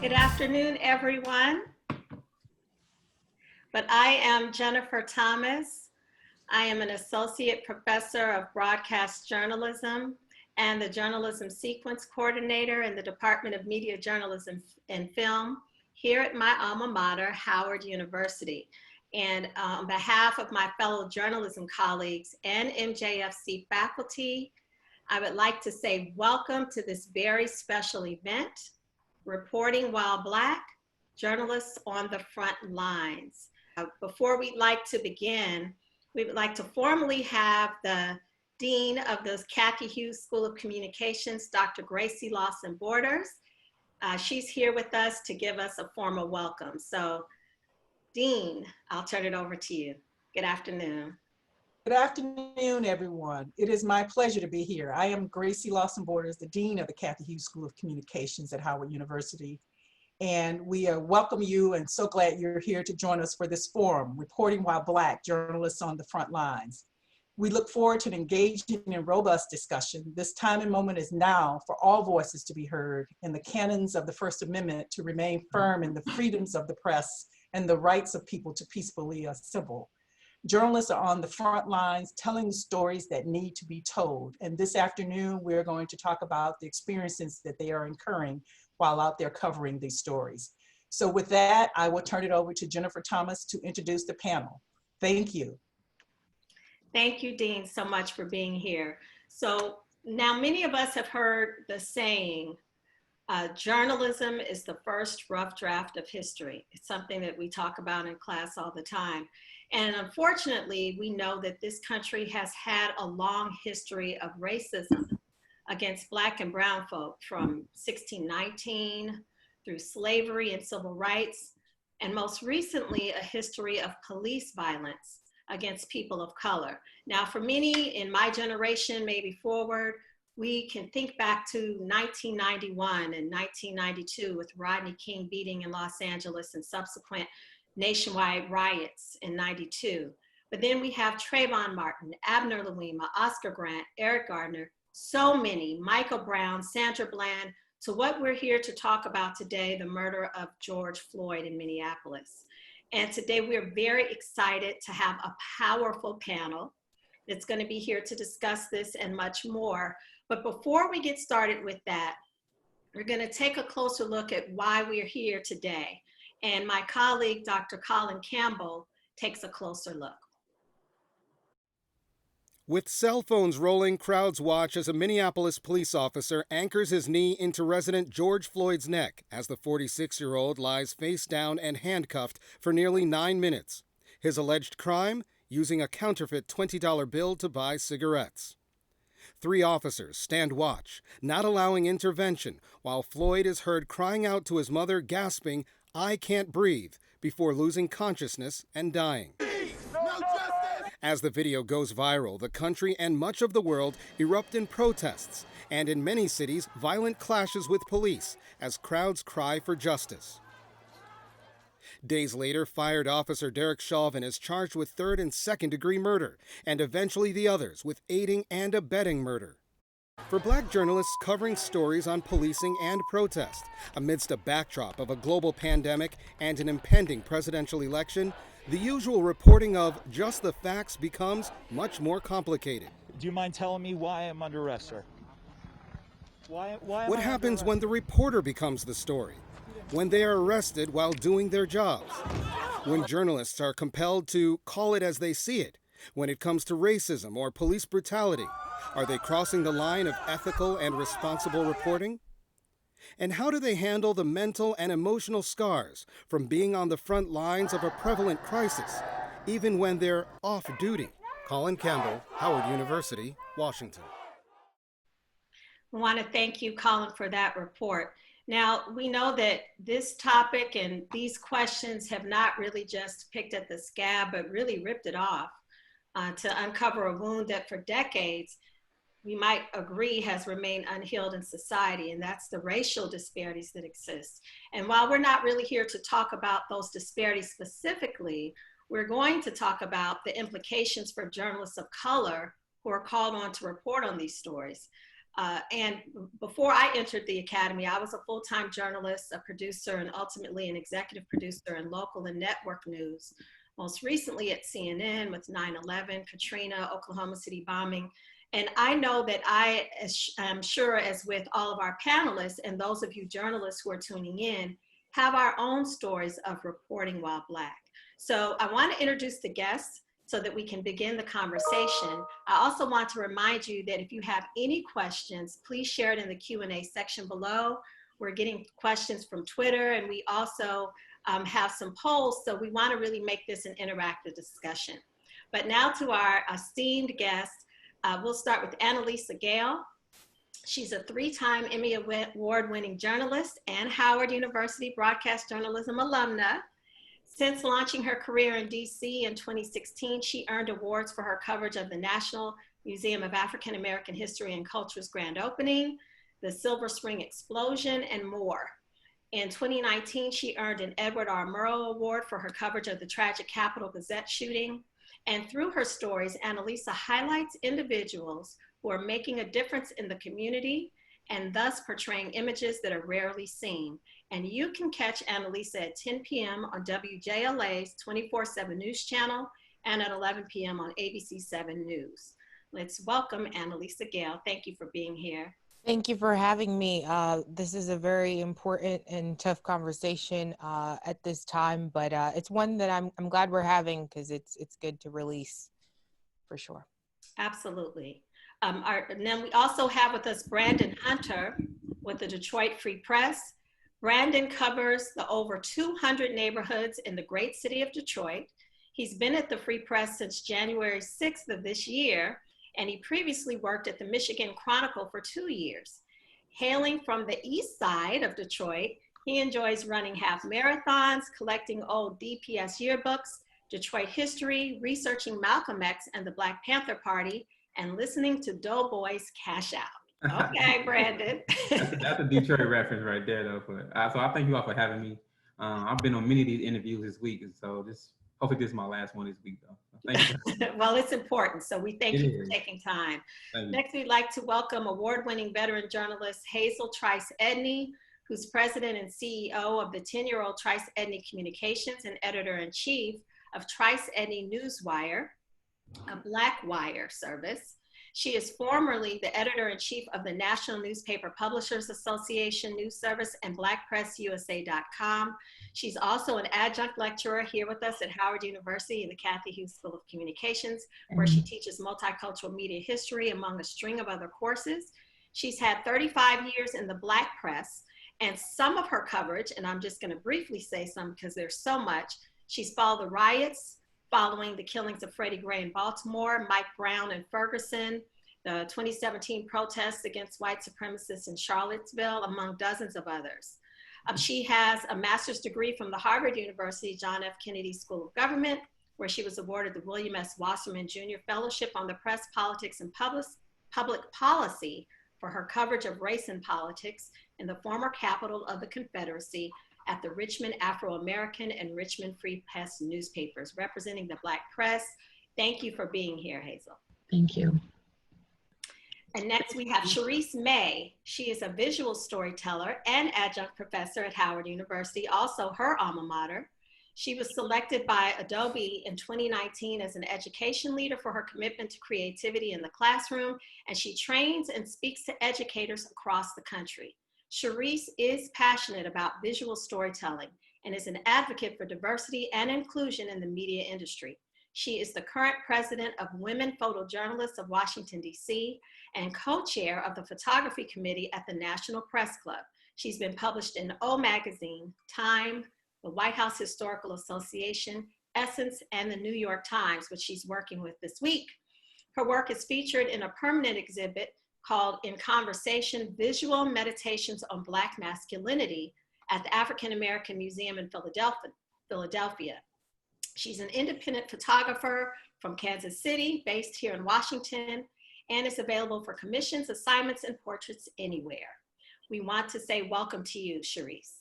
Good afternoon, everyone. But I am Jennifer Thomas. I am an associate professor of broadcast journalism and the journalism sequence coordinator in the Department of Media Journalism and Film here at my alma mater, Howard University. And on behalf of my fellow journalism colleagues and MJFC faculty, I would like to say welcome to this very special event, Reporting While Black, Journalists on the Front Lines. Before we'd like to begin, we would like to formally have the Dean of the Kathy Hughes School of Communications, Dr. Gracie Lawson Borders. She's here with us to give us a formal welcome. So, Dean, I'll turn it over to you. Good afternoon. Good afternoon, everyone. It is my pleasure to be here. I am Gracie Lawson Borders, the Dean of the Kathy Hughes School of Communications at Howard University. And we welcome you and so glad you're here to join us for this forum, Reporting While Black, Journalists on the Front Lines. We look forward to an engaging and robust discussion. This time and moment is now for all voices to be heard and the canons of the First Amendment to remain firm in the freedoms of the press and the rights of people to peacefully assemble. Journalists are on the front lines telling the stories that need to be told. And this afternoon, we're going to talk about the experiences that they are incurring while out there covering these stories. So with that, I will turn it over to Jennifer Thomas to introduce the panel. Thank you. Thank you, Dean, so much for being here. So now many of us have heard the saying, journalism is the first rough draft of history. It's something that we talk about in class all the time. And unfortunately, we know that this country has had a long history of racism against Black and brown folk from 1619 through slavery and civil rights, and most recently, a history of police violence against people of color. Now, for many in my generation, maybe forward, we can think back to 1991 and 1992 with Rodney King beating in Los Angeles and subsequent nationwide riots in 92. But then we have Trayvon Martin, Abner Louima, Oscar Grant, Eric Gardner, so many, Michael Brown, Sandra Bland, to what we're here to talk about today, the murder of George Floyd in Minneapolis. And today we're very excited to have a powerful panel that's going to be here to discuss this and much more. But before we get started with that, we're going to take a closer look at why we're here today. And my colleague, Dr. Colin Campbell, takes a closer look. With cell phones rolling, crowds watch as a Minneapolis police officer anchors his knee into resident George Floyd's neck as the 46-year-old lies face down and handcuffed for nearly 9 minutes. His alleged crime? Using a counterfeit $20 bill to buy cigarettes. 3 officers stand watch, not allowing intervention, while Floyd is heard crying out to his mother, gasping, "I can't breathe," before losing consciousness and dying. As the video goes viral, the country and much of the world erupt in protests, and in many cities, violent clashes with police as crowds cry for justice. Days later, fired officer Derek Chauvin is charged with 3rd and 2nd degree murder, and eventually the others with aiding and abetting murder. For Black journalists covering stories on policing and protest, amidst a backdrop of a global pandemic and an impending presidential election, the usual reporting of just the facts becomes much more complicated. Do you mind telling me why I'm under arrest, sir? What happens when the reporter becomes the story? When they are arrested while doing their jobs? When journalists are compelled to call it as they see it? When it comes to racism or police brutality? Are they crossing the line of ethical and responsible reporting? And how do they handle the mental and emotional scars from being on the front lines of a prevalent crisis, even when they're off duty? Colin Campbell, Howard University, Washington. I want to thank you, Colin, for that report. Now, we know that this topic and these questions have not really just picked at the scab, but really ripped it off to uncover a wound that for decades, we might agree has remained unhealed in society, and that's the racial disparities that exist. And while we're not really here to talk about those disparities specifically, we're going to talk about the implications for journalists of color who are called on to report on these stories. And before I entered the academy, I was a full-time journalist, a producer, and ultimately an executive producer in local and network news. Most recently at CNN with 9/11, Katrina, Oklahoma City bombing. And I know that am sure as with all of our panelists and those of you journalists who are tuning in, have our own stories of reporting while Black. So I want to introduce the guests so that we can begin the conversation. I also want to remind you that if you have any questions, please share it in the Q&A section below. We're getting questions from Twitter, and we also have some polls, so we want to really make this an interactive discussion. But now to our esteemed guests. We'll start with Anna-Lysa Gale. She's a 3-time Emmy Award-winning journalist and Howard University broadcast journalism alumna. Since launching her career in DC in 2016, she earned awards for her coverage of the National Museum of African American History and Culture's grand opening, the Silver Spring Explosion, and more. In 2019, she earned an Edward R. Murrow Award for her coverage of the tragic Capitol Gazette shooting. And through her stories, Anna-Lysa highlights individuals who are making a difference in the community and thus portraying images that are rarely seen. And you can catch Anna-Lysa at 10 p.m. on WJLA's 24/7 News Channel and at 11 p.m. on ABC 7 News. Let's welcome Anna-Lysa Gale. Thank you for being here. Thank you for having me. This is a very important and tough conversation at this time, but it's one that I'm glad we're having because it's good to release for sure. Absolutely. And then we also have with us Brandon Hunter with the Detroit Free Press. Brandon covers the over 200 neighborhoods in the great city of Detroit. He's been at the Free Press since January 6th of this year, and he previously worked at the Michigan Chronicle for 2 years. Hailing from the east side of Detroit, he enjoys running half marathons, collecting old DPS yearbooks, Detroit history, researching Malcolm X and the Black Panther Party, and listening to Doughboys Cash Out. Okay, Brandon. That's a Detroit reference right there, though. So I thank you all for having me. I've been on many of these interviews this week, and so hopefully this is my last one this week, though. So thank you. Well, it's important, so we thank you for taking time. Next, we'd like to welcome award-winning veteran journalist Hazel Trice Edney, who's president and CEO of the 10-year-old Trice Edney Communications and editor-in-chief of Trice Edney Newswire, a Black wire service. She is formerly the editor-in-chief of the National Newspaper Publishers Association News Service and BlackPressUSA.com. She's also an adjunct lecturer here with us at Howard University in the Cathy Hughes School of Communications, where she teaches multicultural media history among a string of other courses. She's had 35 years in the Black press, and some of her coverage, and I'm just going to briefly say some because there's so much, she's followed the riots following the killings of Freddie Gray in Baltimore, Mike Brown in Ferguson, the 2017 protests against white supremacists in Charlottesville, among dozens of others. She has a master's degree from the Harvard University John F. Kennedy School of Government, where she was awarded the William S. Wasserman Jr. Fellowship on the Press, Politics, and Public Policy for her coverage of race and politics in the former capital of the Confederacy at the Richmond Afro-American and Richmond Free Press newspapers, representing the Black press. Thank you for being here, Hazel. Thank you. And next we have Cherise May. She is a visual storyteller and adjunct professor at Howard University, also her alma mater. She was selected by Adobe in 2019 as an education leader for her commitment to creativity in the classroom, and she trains and speaks to educators across the country. Cherise is passionate about visual storytelling and is an advocate for diversity and inclusion in the media industry. She is the current president of Women Photojournalists of Washington, D.C., and co-chair of the photography committee at the National Press Club. She's been published in O Magazine, Time, the White House Historical Association, Essence, and the New York Times, which she's working with this week. Her work is featured in a permanent exhibit called In Conversation, Visual Meditations on Black Masculinity at the African American Museum in Philadelphia. She's an independent photographer from Kansas City, based here in Washington, and is available for commissions, assignments, and portraits anywhere. We want to say welcome to you, Cherise.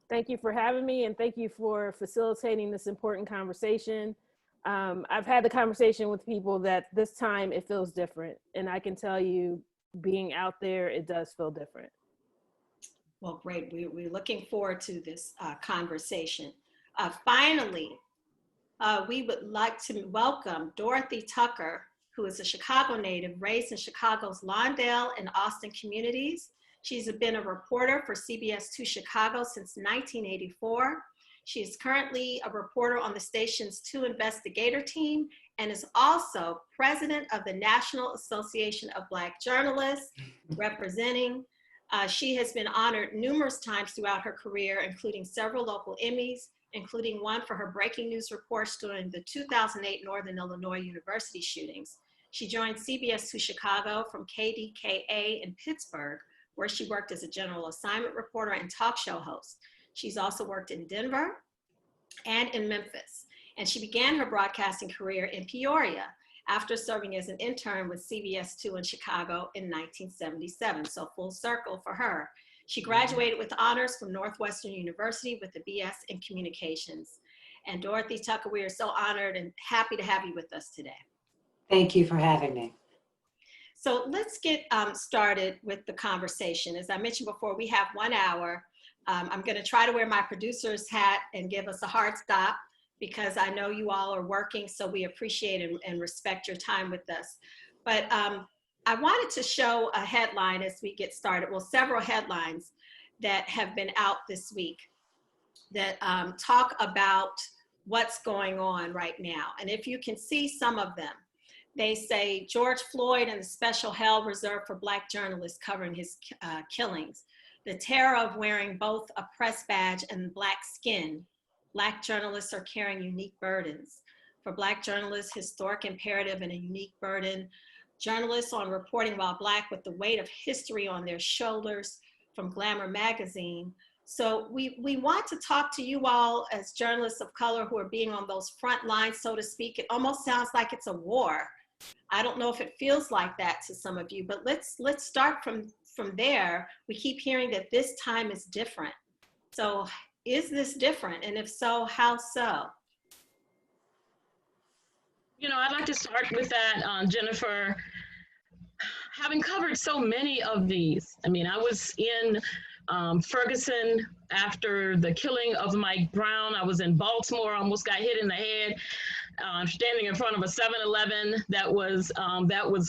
Thank you for having me, and thank you for facilitating this important conversation. I've had the conversation with people that this time it feels different, and I can tell you being out there, it does feel different. Well, great. We're looking forward to this conversation. Finally, we would like to welcome Dorothy Tucker, who is a Chicago native raised in Chicago's Lawndale and Austin communities. She's been a reporter for CBS 2 Chicago since 1984. She is currently a reporter on the station's 2 investigator team and is also president of the National Association of Black Journalists, representing. She has been honored numerous times throughout her career, including several local Emmys, including one for her breaking news reports during the 2008 Northern Illinois University shootings. She joined CBS 2 Chicago from KDKA in Pittsburgh, where she worked as a general assignment reporter and talk show host. She's also worked in Denver and in Memphis. And she began her broadcasting career in Peoria after serving as an intern with CBS 2 in Chicago in 1977. So full circle for her. She graduated with honors from Northwestern University with a BS in communications. And Dorothy Tucker, we are so honored and happy to have you with us today. Thank you for having me. So let's get started with the conversation. As I mentioned before, we have 1 hour. I'm going to try to wear my producer's hat and give us a hard stop because I know you all are working, so we appreciate and respect your time with us. But I wanted to show a headline as we get started. Well, several headlines that have been out this week that talk about what's going on right now. And if you can see some of them, they say George Floyd and the special hell reserved for Black journalists covering his killings. The terror of wearing both a press badge and Black skin. Black journalists are carrying unique burdens. For Black journalists, historic imperative and a unique burden. Journalists on reporting while Black with the weight of history on their shoulders, from Glamour magazine. So we want to talk to you all as journalists of color who are being on those front lines, so to speak. It almost sounds like it's a war. I don't know if it feels like that to some of you, but let's start from there. We keep hearing that this time is different. So is this different? And if so, how so? You know, I'd like to start with that, Jennifer. Having covered so many of these, I mean, I was in Ferguson after the killing of Mike Brown. I was in Baltimore, almost got hit in the head, standing in front of a 7-Eleven that was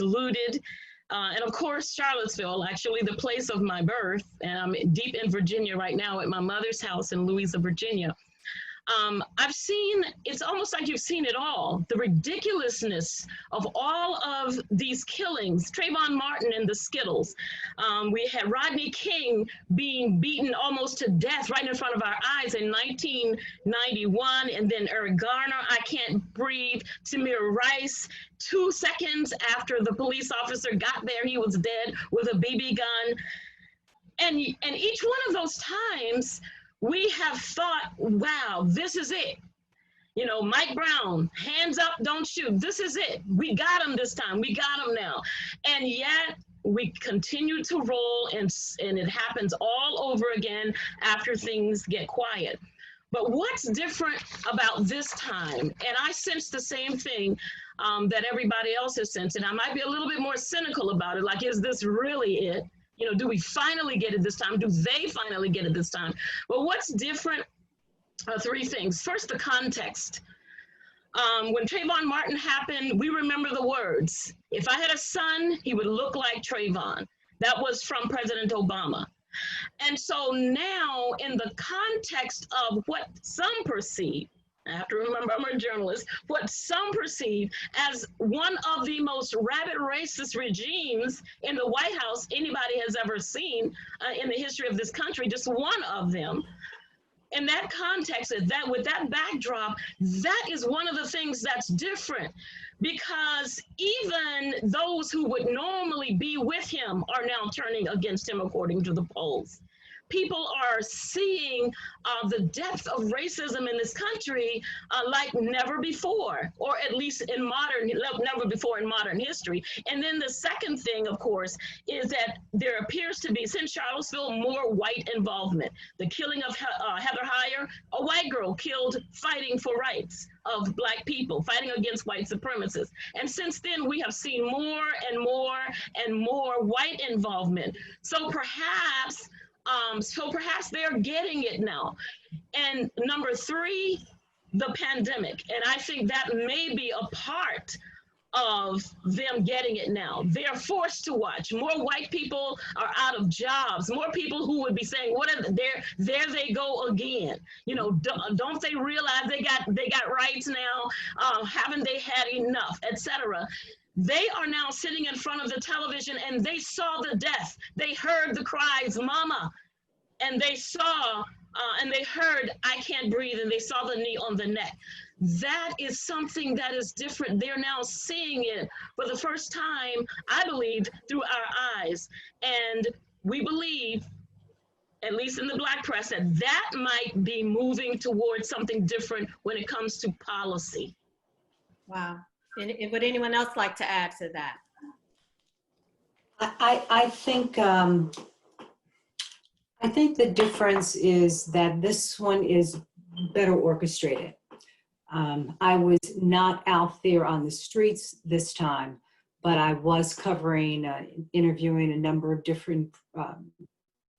looted. And of course, Charlottesville, actually the place of my birth. And I'm deep in Virginia right now at my mother's house in Louisa, Virginia. I've seen, it's almost like you've seen it all, the ridiculousness of all of these killings, Trayvon Martin and the Skittles. We had Rodney King being beaten almost to death right in front of our eyes in 1991, and then Eric Garner, I Can't Breathe, Tamir Rice. 2 seconds after the police officer got there, he was dead with a BB gun. And each one of those times, we have thought, wow, this is it. You know, Mike Brown, hands up, don't shoot. This is it. We got him this time. We got him now. And yet we continue to roll and it happens all over again after things get quiet. But what's different about this time, and I sense the same thing that everybody else has sensed, and I might be a little bit more cynical about it, like, is this really it? You know, do we finally get it this time? Do they finally get it this time? Well, what's different are 3 things. First, the context. When Trayvon Martin happened, we remember the words. If I had a son, he would look like Trayvon. That was from President Obama. And so now, in the context of what some perceive, I have to remember I'm a journalist, what some perceive as one of the most rabid racist regimes in the White House anybody has ever seen in the history of this country, just one of them. In that context, with that backdrop, that is one of the things that's different, because even those who would normally be with him are now turning against him according to the polls. people are seeing the depth of racism in this country like never before, or at least never before in modern history. And then the second thing, of course, is that there appears to be, since Charlottesville, more white involvement. The killing of Heather Heyer, a white girl killed fighting for rights of Black people, fighting against white supremacists. And since then, we have seen more and more and more white involvement. So perhaps they're getting it now. And number three, the pandemic. And I think that may be a part of them getting it now. They're forced to watch. More white people are out of jobs. More people who would be saying, "What are there they go again?" You know, don't they realize they got rights now? Haven't they had enough, etc.? They are now sitting in front of the television and they saw the death. They heard the cries, "Mama," and they saw and they heard, "I can't breathe," and they saw the knee on the neck. That is something that is different. They're now seeing it for the first time, I believe, through our eyes. And we believe, at least in the Black press, that might be moving towards something different when it comes to policy. Wow. And would anyone else like to add to that? I think the difference is that this one is better orchestrated. I was not out there on the streets this time, but I was covering, interviewing a number of different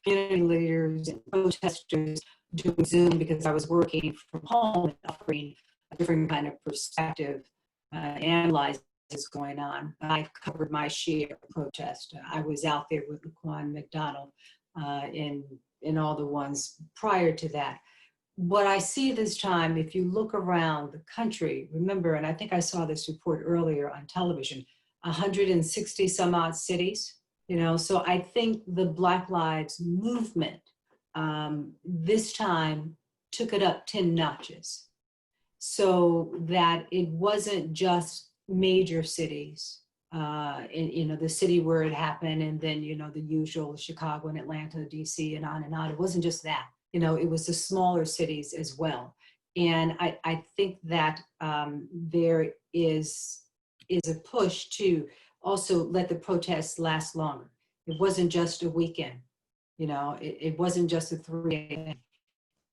community leaders and protesters doing Zoom because I was working from home and offering a different kind of perspective, analyzing what's going on. I've covered my share of protest. I was out there with Laquan McDonald in all the ones prior to that. What I see this time, if you look around the country, remember, and I think I saw this report earlier on television, 160 some odd cities, you know, so I think the Black Lives Movement this time took it up 10 notches so that it wasn't just major cities, you know, the city where it happened, and then, you know, the usual Chicago and Atlanta, DC, and on and on. It wasn't just that. You know, it was the smaller cities as well. And I think that there is a push to also let the protests last longer. It wasn't just a weekend, you know, it wasn't just a 3 a.m.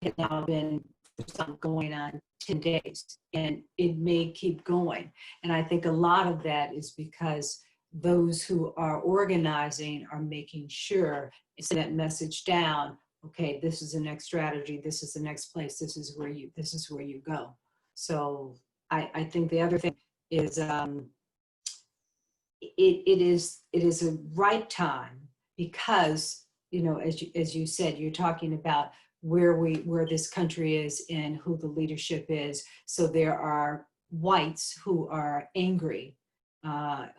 It now been something going on 10 days, and it may keep going. And I think a lot of that is because those who are organizing are making sure it's that message down. Okay, this is the next strategy. This is the next place. This is where you go. So I think the other thing is it is a right time because, you know, as you said, you're talking about where this country is and who the leadership is. So there are whites who are angry,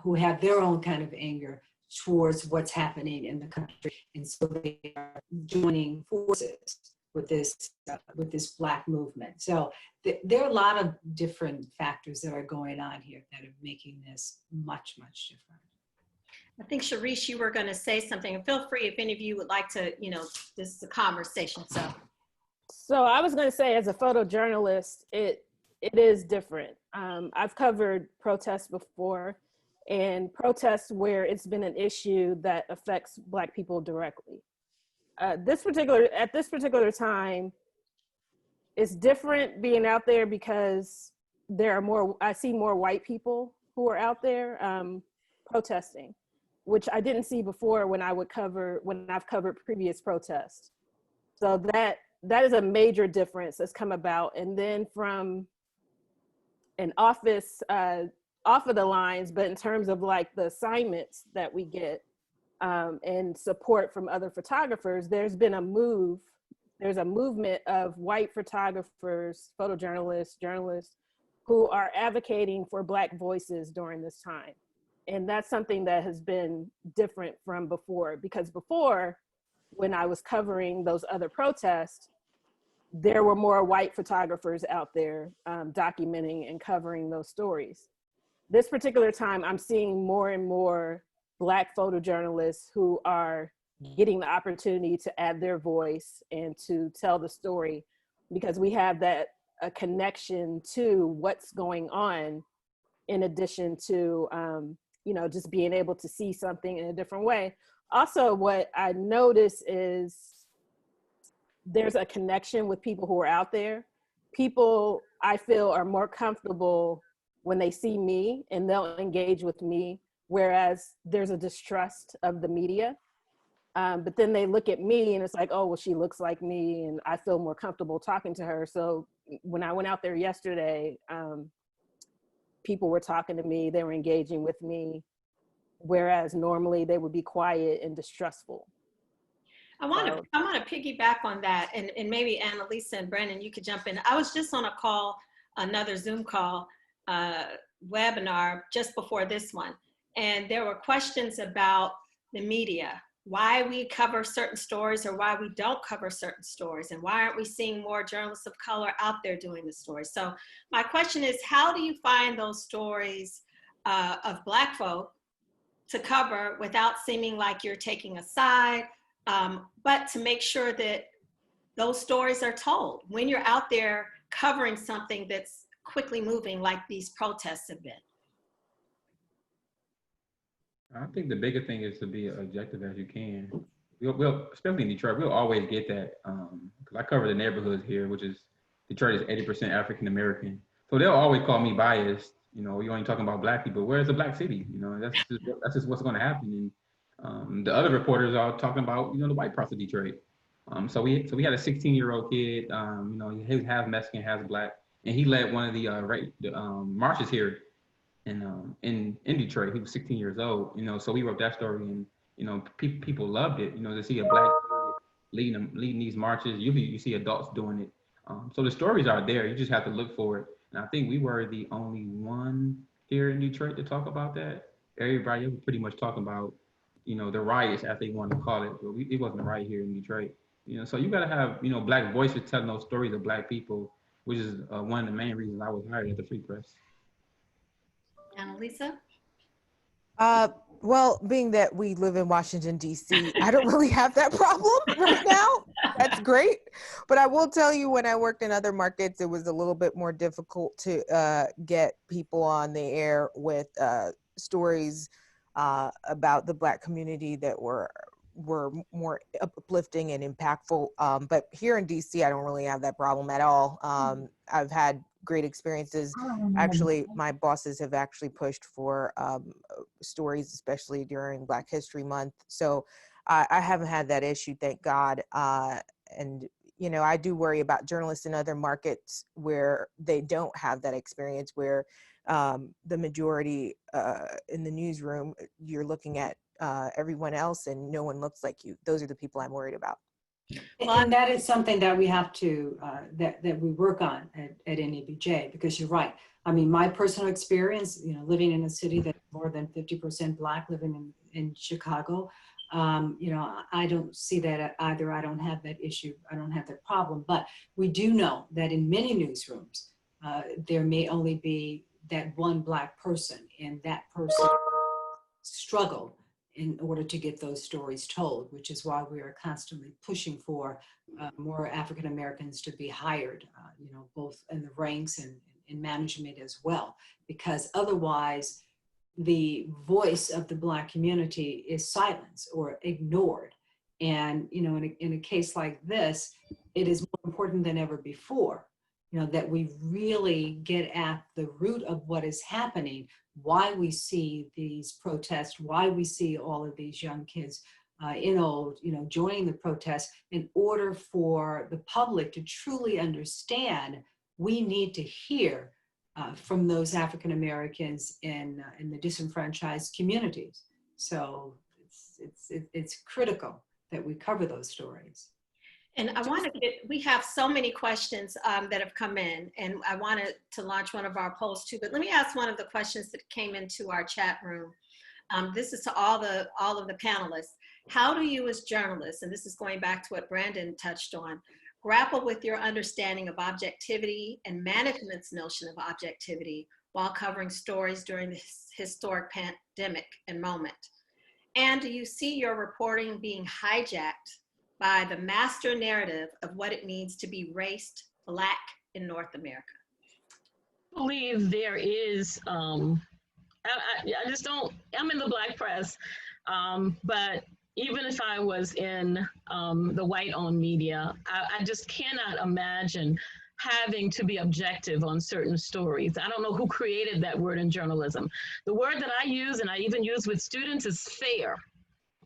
who have their own kind of anger towards what's happening in the country, and so they are joining forces with this Black movement. So there are a lot of different factors that are going on here that are making this much, much different. I think, Sharice, you were going to say something, and feel free if any of you would like to, you know, this is a conversation. So I was going to say, as a photojournalist, it is different. I've covered protests before, and protests where it's been an issue that affects Black people directly. At this particular time, it's different being out there because I see more white people who are out there protesting, which I didn't see before when I've covered previous protests. So that is a major difference that's come about. And then from an office, off of the lines, but in terms of like the assignments that we get and support from other photographers, there's a movement of white photographers, photojournalists, journalists who are advocating for Black voices during this time. And that's something that has been different from before, because before, when I was covering those other protests, there were more white photographers out there documenting and covering those stories. This particular time, I'm seeing more and more Black photojournalists who are getting the opportunity to add their voice and to tell the story, because we have that a connection to what's going on, in addition to you know, just being able to see something in a different way. Also, what I notice is there's a connection with people who are out there. People, I feel, are more comfortable when they see me and they'll engage with me, whereas there's a distrust of the media. But then they look at me and it's like, oh, well, she looks like me and I feel more comfortable talking to her. So when I went out there yesterday, people were talking to me, they were engaging with me, whereas normally they would be quiet and distrustful. I want to piggyback on that, and maybe Anna-Lysa and Brendan, you could jump in. I was just on a call, another Zoom call, webinar just before this one, and there were questions about the media, why we cover certain stories or why we don't cover certain stories, and why aren't we seeing more journalists of color out there doing the stories. So my question is, how do you find those stories of Black folk to cover without seeming like you're taking a side, but to make sure that those stories are told when you're out there covering something that's quickly moving like these protests have been? I think the bigger thing is to be as objective as you can. We'll especially in Detroit, we'll always get that, because I cover the neighborhoods here, which is, Detroit is 80% African American. So they'll always call me biased. You know, you're only talking about Black people. Where's the Black city? You know, that's just what's going to happen. And the other reporters are talking about, you know, the white parts of Detroit. So we had a 16-year-old kid. You know, he has Mexican, has Black, and he led one of the marches here in Detroit. He was 16 years old. You know, so we wrote that story, and you know, people loved it. You know, to see a Black kid leading these marches. Usually, you see adults doing it. So the stories are there. You just have to look for it. And I think we were the only one here in Detroit to talk about that. Everybody was pretty much talking about, you know, the riots, as they want to call it, but it wasn't a riot here in Detroit. You know, so you got to have, you know, Black voices telling those stories of Black people, which is one of the main reasons I was hired at the Free Press. Anna-Lysa? Well, being that we live in Washington, D.C., I don't really have that problem right now. That's great. But I will tell you, when I worked in other markets, it was a little bit more difficult to get people on the air with stories about the Black community that were more uplifting and impactful. But here in D.C., I don't really have that problem at all. I've had great experiences. Actually, my bosses have actually pushed for stories, especially during Black History Month. So I haven't had that issue, thank God. And, you know, I do worry about journalists in other markets where they don't have that experience, where the majority in the newsroom, you're looking at everyone else and no one looks like you. Those are the people I'm worried about. And that is something that we have to, that we work on at NABJ, because you're right. I mean, my personal experience, you know, living in a city that's more than 50% Black, living in Chicago, you know, I don't see that either. I don't have that issue. I don't have that problem. But we do know that in many newsrooms, there may only be that one Black person, and that person struggled in order to get those stories told, which is why we are constantly pushing for more African Americans to be hired, you know, both in the ranks and in management as well, because otherwise the voice of the Black community is silenced or ignored. And, you know, in a case like this, it is more important than ever before, you know, that we really get at the root of what is happening, why we see these protests, why we see all of these young kids in old, you know, joining the protests, in order for the public to truly understand. We need to hear from those African Americans in the disenfranchised communities. So it's critical that we cover those stories. And I want to we have so many questions that have come in, and I wanted to launch one of our polls too, but let me ask one of the questions that came into our chat room. This is to all of the panelists. How do you as journalists, and this is going back to what Brandon touched on, grapple with your understanding of objectivity and management's notion of objectivity while covering stories during this historic pandemic and moment? And do you see your reporting being hijacked by the master narrative of what it means to be raced Black in North America? I believe there is, I just don't, I'm in the Black press, but even if I was in the white-owned media, I just cannot imagine having to be objective on certain stories. I don't know who created that word in journalism. The word that I use, and I even use with students, is fair.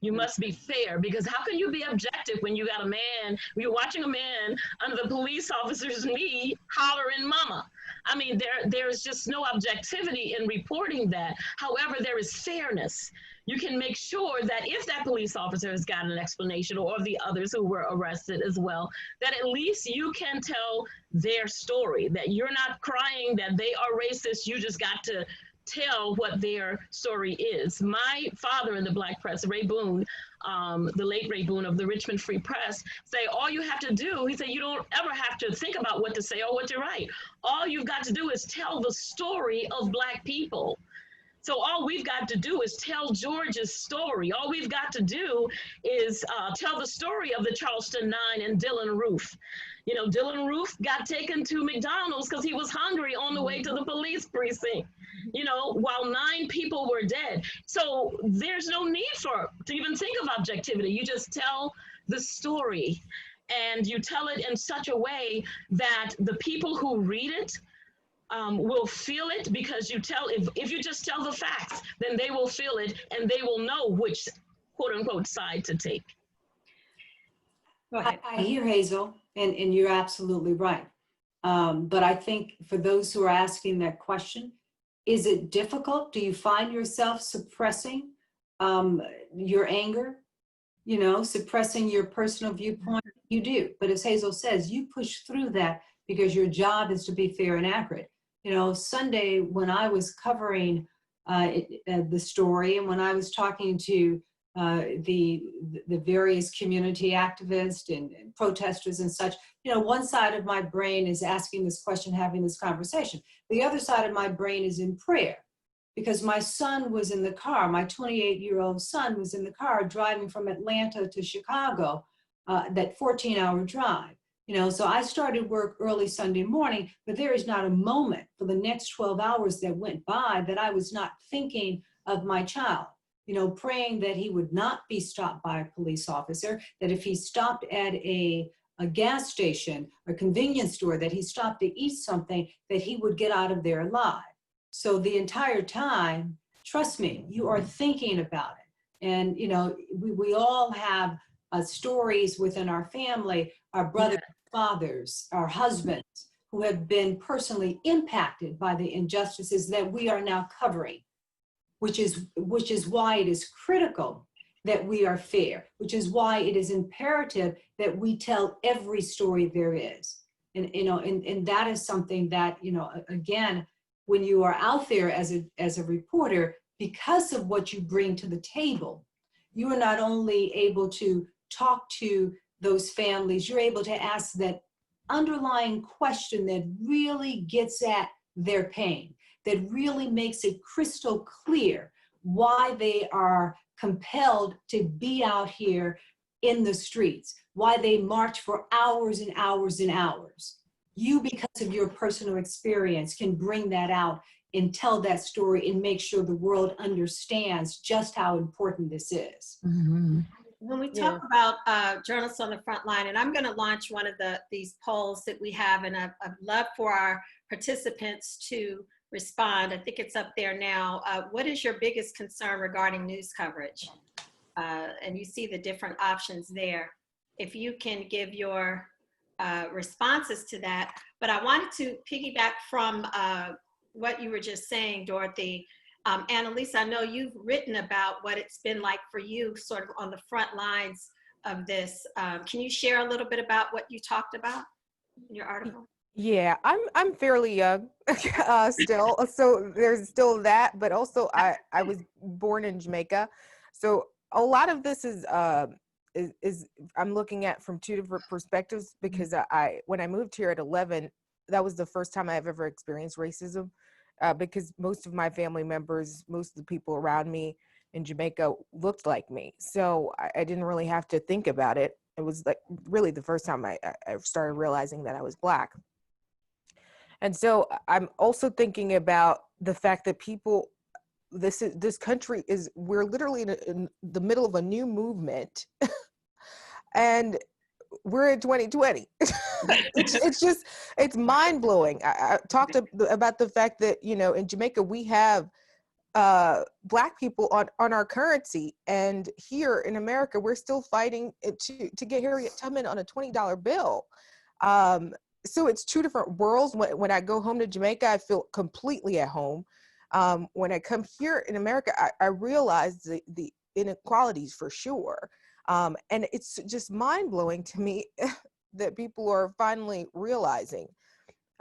You must be fair, because how can you be objective when you got a man, when you're watching a man under the police officer's knee hollering mama? I mean, there's just no objectivity in reporting that. However, there is fairness. You can make sure that if that police officer has got an explanation, or the others who were arrested as well, that at least you can tell their story, that you're not crying that they are racist. You just got to tell what their story is. My father in the Black press, Ray Boone, the late Ray Boone of the Richmond Free Press, say all you have to do, he said, you don't ever have to think about what to say or what to write. All you've got to do is tell the story of Black people. So all we've got to do is tell George's story. All we've got to do is tell the story of the Charleston Nine and Dylan Roof. You know, Dylan Roof got taken to McDonald's because he was hungry on the way to the police precinct, you know, while 9 people were dead. So there's no need to even think of objectivity. You just tell the story, and you tell it in such a way that the people who read it will feel it, because you tell, if you just tell the facts, then they will feel it and they will know which quote unquote side to take. Go ahead. I hear Hazel, and you're absolutely right. But I think for those who are asking that question, is it difficult? Do you find yourself suppressing your anger, you know, suppressing your personal viewpoint? You do. But as Hazel says, you push through that because your job is to be fair and accurate. You know, Sunday, when I was covering the story, and when I was talking to the various community activists and protesters and such, you know, one side of my brain is asking this question, having this conversation. The other side of my brain is in prayer, because my son was in the car. My 28-year-old son was in the car driving from Atlanta to Chicago, that 14-hour drive. You know, so I started work early Sunday morning, but there is not a moment for the next 12 hours that went by that I was not thinking of my child, you know, praying that he would not be stopped by a police officer, that if he stopped at a gas station or convenience store, that he stopped to eat something, that he would get out of there alive. So the entire time, trust me, you are thinking about it. And, you know, we all have stories within our family, our brothers, fathers, our husbands, who have been personally impacted by the injustices that we are now covering, which is why it is critical that we are fair, which is why it is imperative that we tell every story there is. And, you know, and that is something that, you know, again, when you are out there as a reporter, because of what you bring to the table, you are not only able to talk to those families, you're able to ask that underlying question that really gets at their pain, that really makes it crystal clear why they are compelled to be out here in the streets, why they march for hours and hours and hours. You, because of your personal experience, can bring that out and tell that story and make sure the world understands just how important this is. Mm-hmm. When we talk about journalists on the front line, and I'm going to launch one of these polls that we have, and I'd love for our participants to respond. I think it's up there now. What is your biggest concern regarding news coverage? And you see the different options there. If you can give your responses to that. But I wanted to piggyback from what you were just saying, Dorothy. Anna-Lysa, I know you've written about what it's been like for you sort of on the front lines of this. Can you share a little bit about what you talked about in your article? Yeah, I'm fairly young still, so there's still that, but also I was born in Jamaica, so a lot of this is I'm looking at from 2 different perspectives, because when I moved here at 11, that was the first time I've ever experienced racism, because most of my family members, most of the people around me, in Jamaica looked like me. So I didn't really have to think about it. It was like really the first time I started realizing that I was Black. And so I'm also thinking about the fact that this country we're literally in the middle of a new movement and we're in 2020. It's mind blowing. I talked about the fact that, in Jamaica, we have Black people on our currency. And here in America, we're still fighting to get Harriet Tubman on a $20 bill. So it's two different worlds. When I go home to Jamaica, I feel completely at home. When I come here in America, I realize the inequalities for sure. And it's just mind blowing to me that people are finally realizing.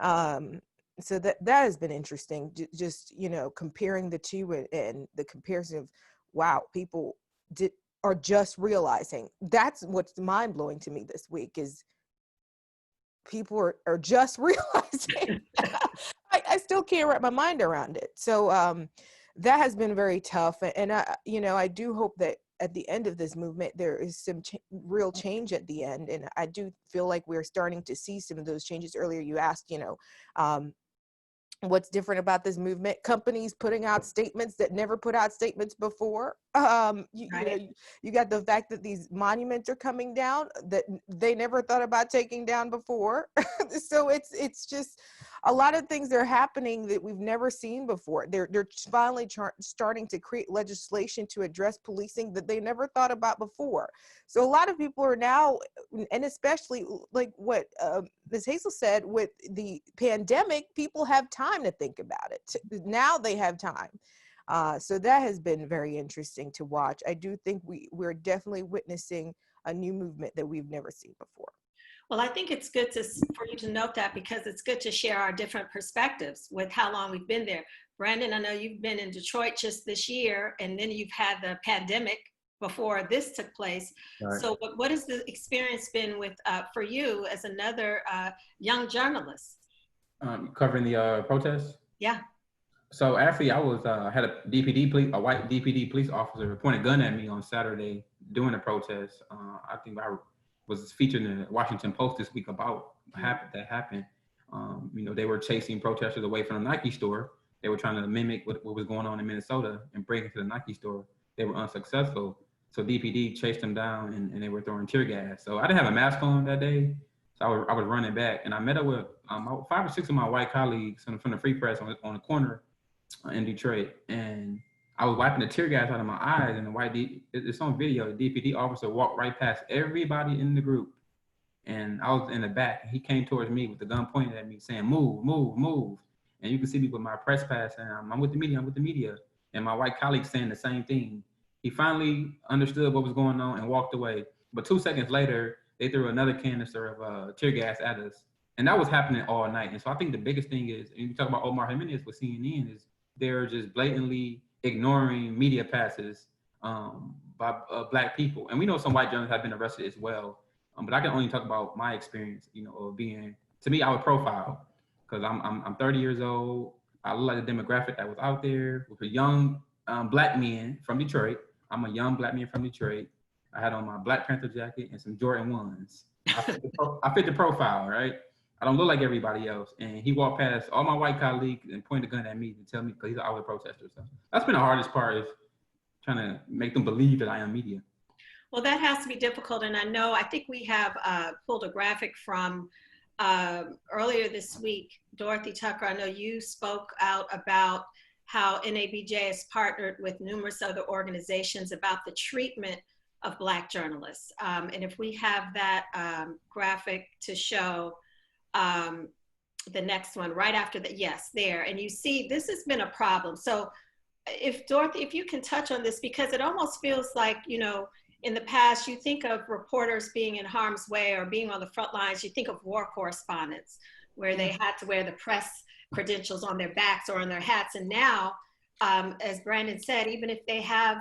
So that has been interesting. Just, comparing the two and the comparison of, wow, people are just realizing. That's what's mind blowing to me this week is people are just realizing. I still can't wrap my mind around it. So that has been very tough. And I do hope that at the end of this movement, there is some real change at the end. And I do feel like we're starting to see some of those changes. Earlier, you asked, what's different about this movement? Companies putting out statements that never put out statements before. You got the fact that these monuments are coming down that they never thought about taking down before. So it's just a lot of things that are happening that we've never seen before. They're finally starting to create legislation to address policing that they never thought about before. So a lot of people are now, and especially like what Ms. Hazel said, with the pandemic, people have time to think about it. Now they have time. So that has been very interesting to watch. I do think we're definitely witnessing a new movement that we've never seen before. Well, I think it's good for you to note that because it's good to share our different perspectives with how long we've been there. Brandon, I know you've been in Detroit just this year, and then you've had the pandemic before this took place. Right. So what has the experience been with for you as another young journalist? Covering the protests? Yeah. So actually, I was had a white DPD police officer point a gun at me on Saturday during the protest. I think I was featured in the Washington Post this week about that happened. They were chasing protesters away from the Nike store. They were trying to mimic what was going on in Minnesota and break into the Nike store. They were unsuccessful. So DPD chased them down and they were throwing tear gas. So I didn't have a mask on that day. So I was running back and I met up with 5 or 6 of my white colleagues from the Free Press on the corner in Detroit. And I was wiping the tear gas out of my eyes, and it's on video. The DPD officer walked right past everybody in the group. And I was in the back. He came towards me with the gun pointed at me saying, move, move, move. And you can see me with my press pass saying, I'm with the media. And my white colleague saying the same thing. He finally understood what was going on and walked away. But 2 seconds later, they threw another canister of tear gas at us. And that was happening all night. And so I think the biggest thing is, and you talk about Omar Jimenez with CNN, is they're just blatantly ignoring media passes by Black people. And we know some white journalists have been arrested as well. But I can only talk about my experience, of being, to me, I would profile, because I'm 30 years old. I look like the demographic that was out there with a young Black man from Detroit. I'm a young Black man from Detroit. I had on my Black Panther jacket and some Jordan 1s. I fit the profile, right? I don't look like everybody else. And he walked past all my white colleagues and pointed a gun at me to tell me, because he's an outward protester. So that's been the hardest part, is trying to make them believe that I am media. Well, that has to be difficult. And I think we have pulled a graphic from earlier this week. Dorothy Tucker, I know you spoke out about how NABJ has partnered with numerous other organizations about the treatment of Black journalists. And if we have that graphic to show, the next one right after that, yes, there. And you see, this has been a problem. So if Dorothy, if you can touch on this, because it almost feels like, in the past, you think of reporters being in harm's way or being on the front lines, you think of war correspondents where they had to wear the press credentials on their backs or on their hats. And now, as Brandon said, even if they have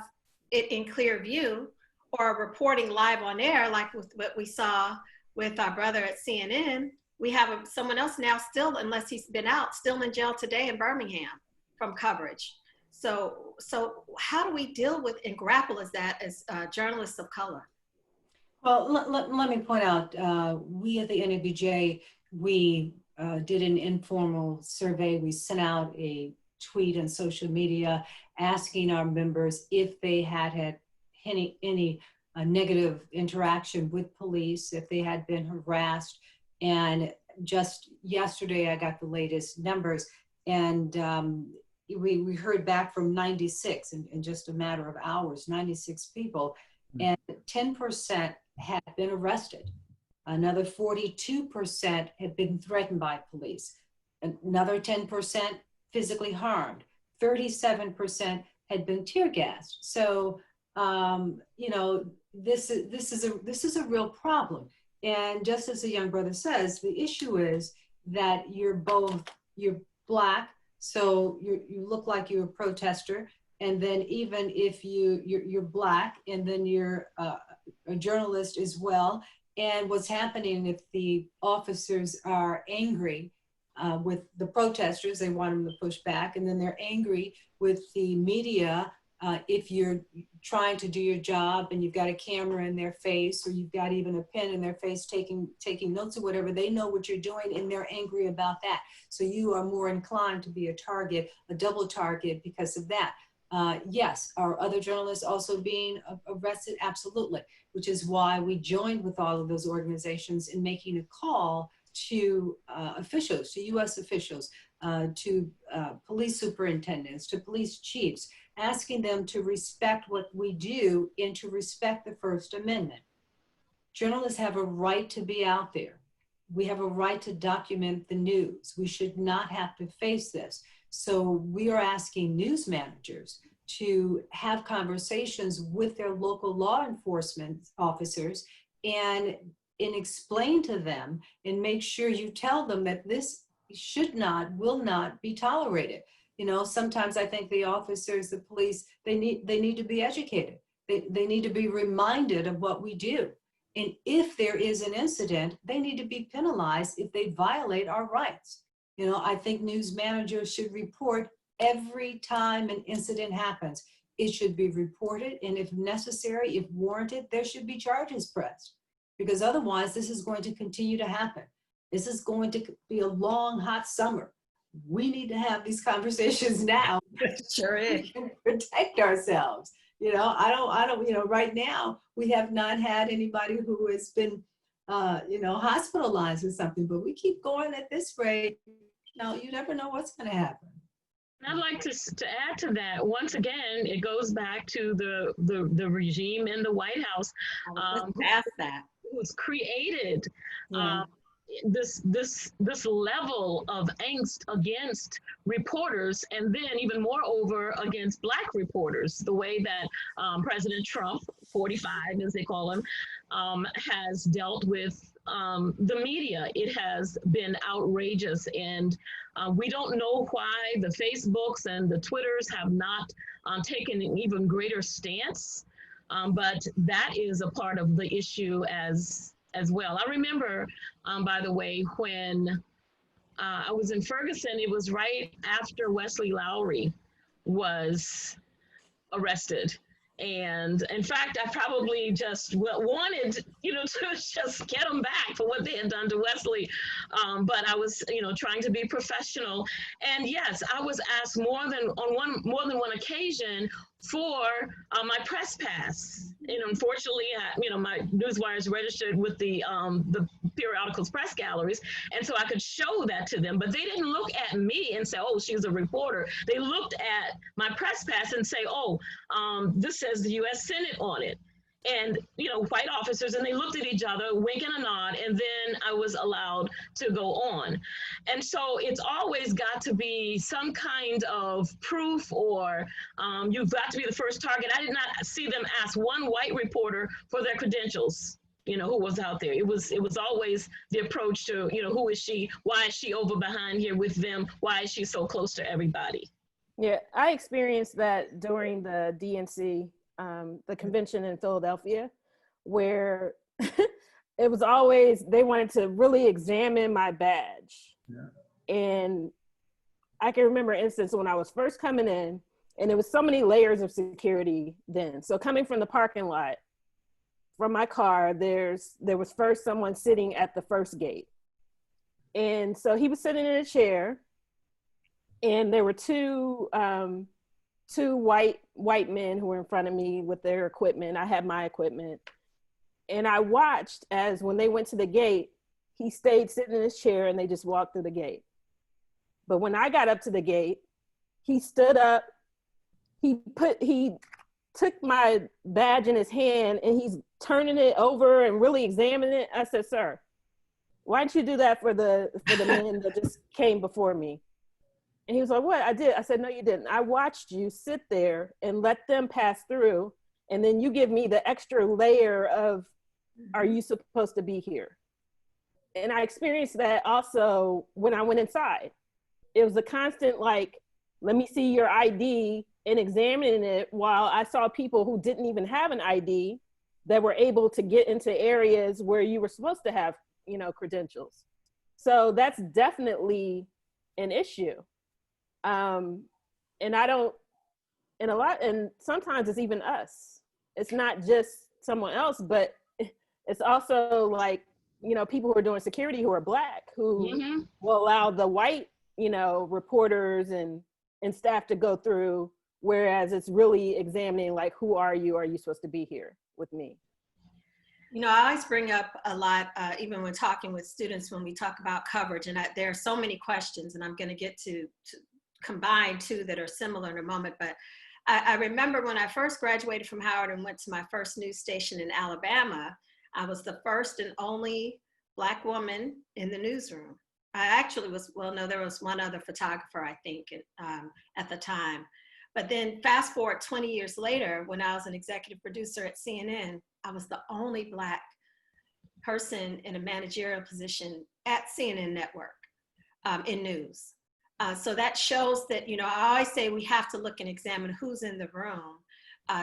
it in clear view or reporting live on air, like with what we saw with our brother at CNN, we have someone else now still, unless he's been out, still in jail today in Birmingham from coverage. So how do we deal with and grapple as that as journalists of color? Well, let me point out, we at the NABJ, we did an informal survey. We sent out a tweet on social media asking our members if they had any negative interaction with police, if they had been harassed. And just yesterday, I got the latest numbers, and we heard back from 96 in just a matter of hours, 96 people, and 10% had been arrested. Another 42% had been threatened by police. Another 10% physically harmed. 37% had been tear gassed. So, you know, this is a real problem. And just as the young brother says, the issue is that you're Black, so you look like you're a protester. And then even if you're Black, and then you're a journalist as well. And what's happening if the officers are angry with the protesters, they want them to push back, and then they're angry with the media if you're trying to do your job and you've got a camera in their face, or you've got even a pen in their face taking notes or whatever. They know what you're doing and they're angry about that. So you are more inclined to be a target, a double target because of that. Yes, are other journalists also being arrested? Absolutely, which is why we joined with all of those organizations in making a call to officials, to U.S. officials, to police superintendents, to police chiefs, asking them to respect what we do and to respect the First Amendment. Journalists have a right to be out there. We have a right to document the news. We should not have to face this. So we are asking news managers to have conversations with their local law enforcement officers and explain to them and make sure you tell them that this will not be tolerated. You know, sometimes I think the officers, the police, they need to be educated. They need to be reminded of what we do. And if there is an incident, they need to be penalized if they violate our rights. You know, I think news managers should report every time an incident happens. It should be reported, and if necessary, if warranted, there should be charges pressed, because otherwise this is going to continue to happen. This is going to be a long, hot summer. We need to have these conversations now. Sure is. We can protect ourselves. You know, I don't, you know, right now we have not had anybody who has been, you know, hospitalized or something, but we keep going at this rate. No, you never know what's going to happen. I'd like to add to that. Once again, it goes back to the regime in the White House. Ask that. It was created. Yeah. This level of angst against reporters, and then even moreover against Black reporters, the way that President Trump, 45 as they call him, has dealt with the media. It has been outrageous, and we don't know why the Facebooks and the Twitters have not taken an even greater stance, but that is a part of the issue as well. I remember, by the way, when I was in Ferguson, it was right after Wesley Lowery was arrested. And in fact, I probably just wanted, you know, to just get them back for what they had done to Wesley. But I was, you know, trying to be professional. And yes, I was asked more than one occasion for my press pass. And unfortunately, you know, my Newswire is registered with the periodicals press galleries, and so I could show that to them. But they didn't look at me and say, "Oh, she's a reporter." They looked at my press pass and say, "Oh, this says the U.S. Senate on it." And, you know, white officers, and they looked at each other, wink and a nod, and then I was allowed to go on. And so it's always got to be some kind of proof, or you've got to be the first target. I did not see them ask one white reporter for their credentials, you know, who was out there. It was always the approach to, you know, who is she? Why is she over behind here with them? Why is she so close to everybody? Yeah, I experienced that during the DNC, the convention in Philadelphia, where it was always, they wanted to really examine my badge. Yeah. And I can remember an instance when I was first coming in, And there was so many layers of security then. So coming from the parking lot, from my car, there was first someone sitting at the first gate. And so he was sitting in a chair, and there were two white men who were in front of me with their equipment. I had my equipment. And I watched as when they went to the gate, he stayed sitting in his chair and they just walked through the gate. But when I got up to the gate, he stood up, he took my badge in his hand and he's turning it over and really examining it. I said, "Sir, why didn't you do that for the men that just came before me?" And he was like, "What? I did." I said, "No, you didn't. I watched you sit there and let them pass through. And then you give me the extra layer of, are you supposed to be here?" And I experienced that also when I went inside. It was a constant, like, let me see your ID and examining it, while I saw people who didn't even have an ID that were able to get into areas where you were supposed to have, credentials. So that's definitely an issue. And sometimes it's even us. It's not just someone else, but it's also like, people who are doing security who are Black, who will allow the white, reporters and staff to go through, whereas it's really examining, like, who are you? Are you supposed to be here with me? I always bring up a lot, even when talking with students, when we talk about coverage, and there are so many questions, and I'm going to get to combine two that are similar in a moment. But I remember when I first graduated from Howard and went to my first news station in Alabama, I was the first and only Black woman in the newsroom. I actually was, there was one other photographer, I think, at the time. But then fast forward 20 years later, when I was an executive producer at CNN, I was the only Black person in a managerial position at CNN Network in news. So that shows that, I always say we have to look and examine who's in the room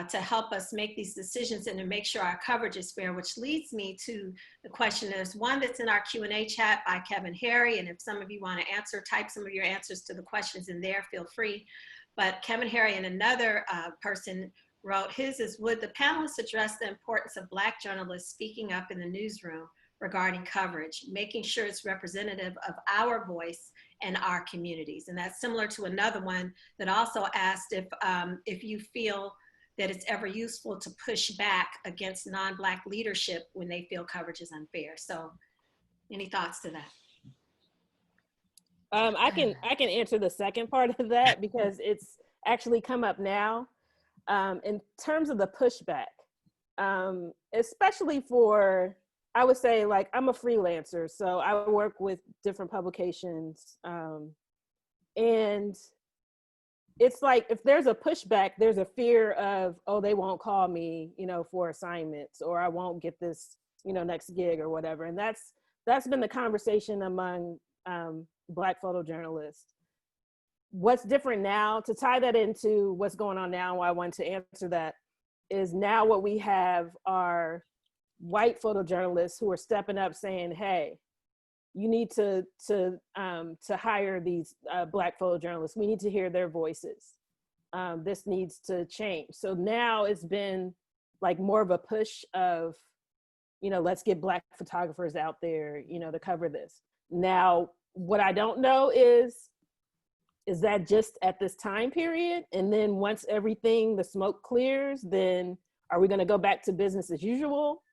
to help us make these decisions and to make sure our coverage is fair, which leads me to the question. There's one that's in our Q&A chat by Kevin Harry, and if some of you want to answer, type some of your answers to the questions in there, feel free. But Kevin Harry and another person wrote, his is, would the panelists address the importance of Black journalists speaking up in the newsroom regarding coverage, making sure it's representative of our voice and our communities? And that's similar to another one that also asked if you feel that it's ever useful to push back against non-Black leadership when they feel coverage is unfair. So any thoughts to that? I can answer the second part of that because it's actually come up now. In terms of the pushback, especially for, I would say, like, I'm a freelancer, so I work with different publications, and it's like, if there's a pushback, there's a fear of, oh, they won't call me, for assignments, or I won't get this, next gig or whatever. And that's been the conversation among Black photojournalists. What's different now, to tie that into what's going on now, why I wanted to answer that, is now what we have are white photojournalists who are stepping up saying, hey, you need to hire these Black photojournalists. We need to hear their voices. This needs to change. So now it's been like more of a push of, let's get Black photographers out there, to cover this. Now, what I don't know is that just at this time period? And then once everything, the smoke clears, then are we gonna go back to business as usual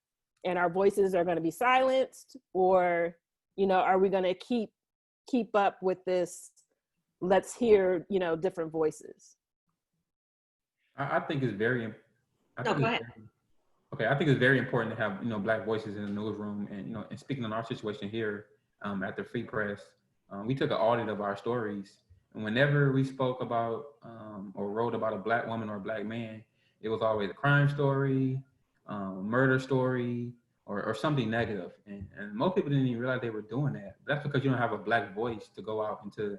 and our voices are gonna be silenced? Or, are we gonna keep up with this, let's hear, different voices? I think it's very, Go ahead. I think it's very important to have, Black voices in the newsroom. And, and speaking on our situation here at the Free Press, we took an audit of our stories. And whenever we spoke about or wrote about a Black woman or a Black man, it was always a crime story, murder story, or something negative. And most people didn't even realize they were doing that. That's because you don't have a Black voice to go out into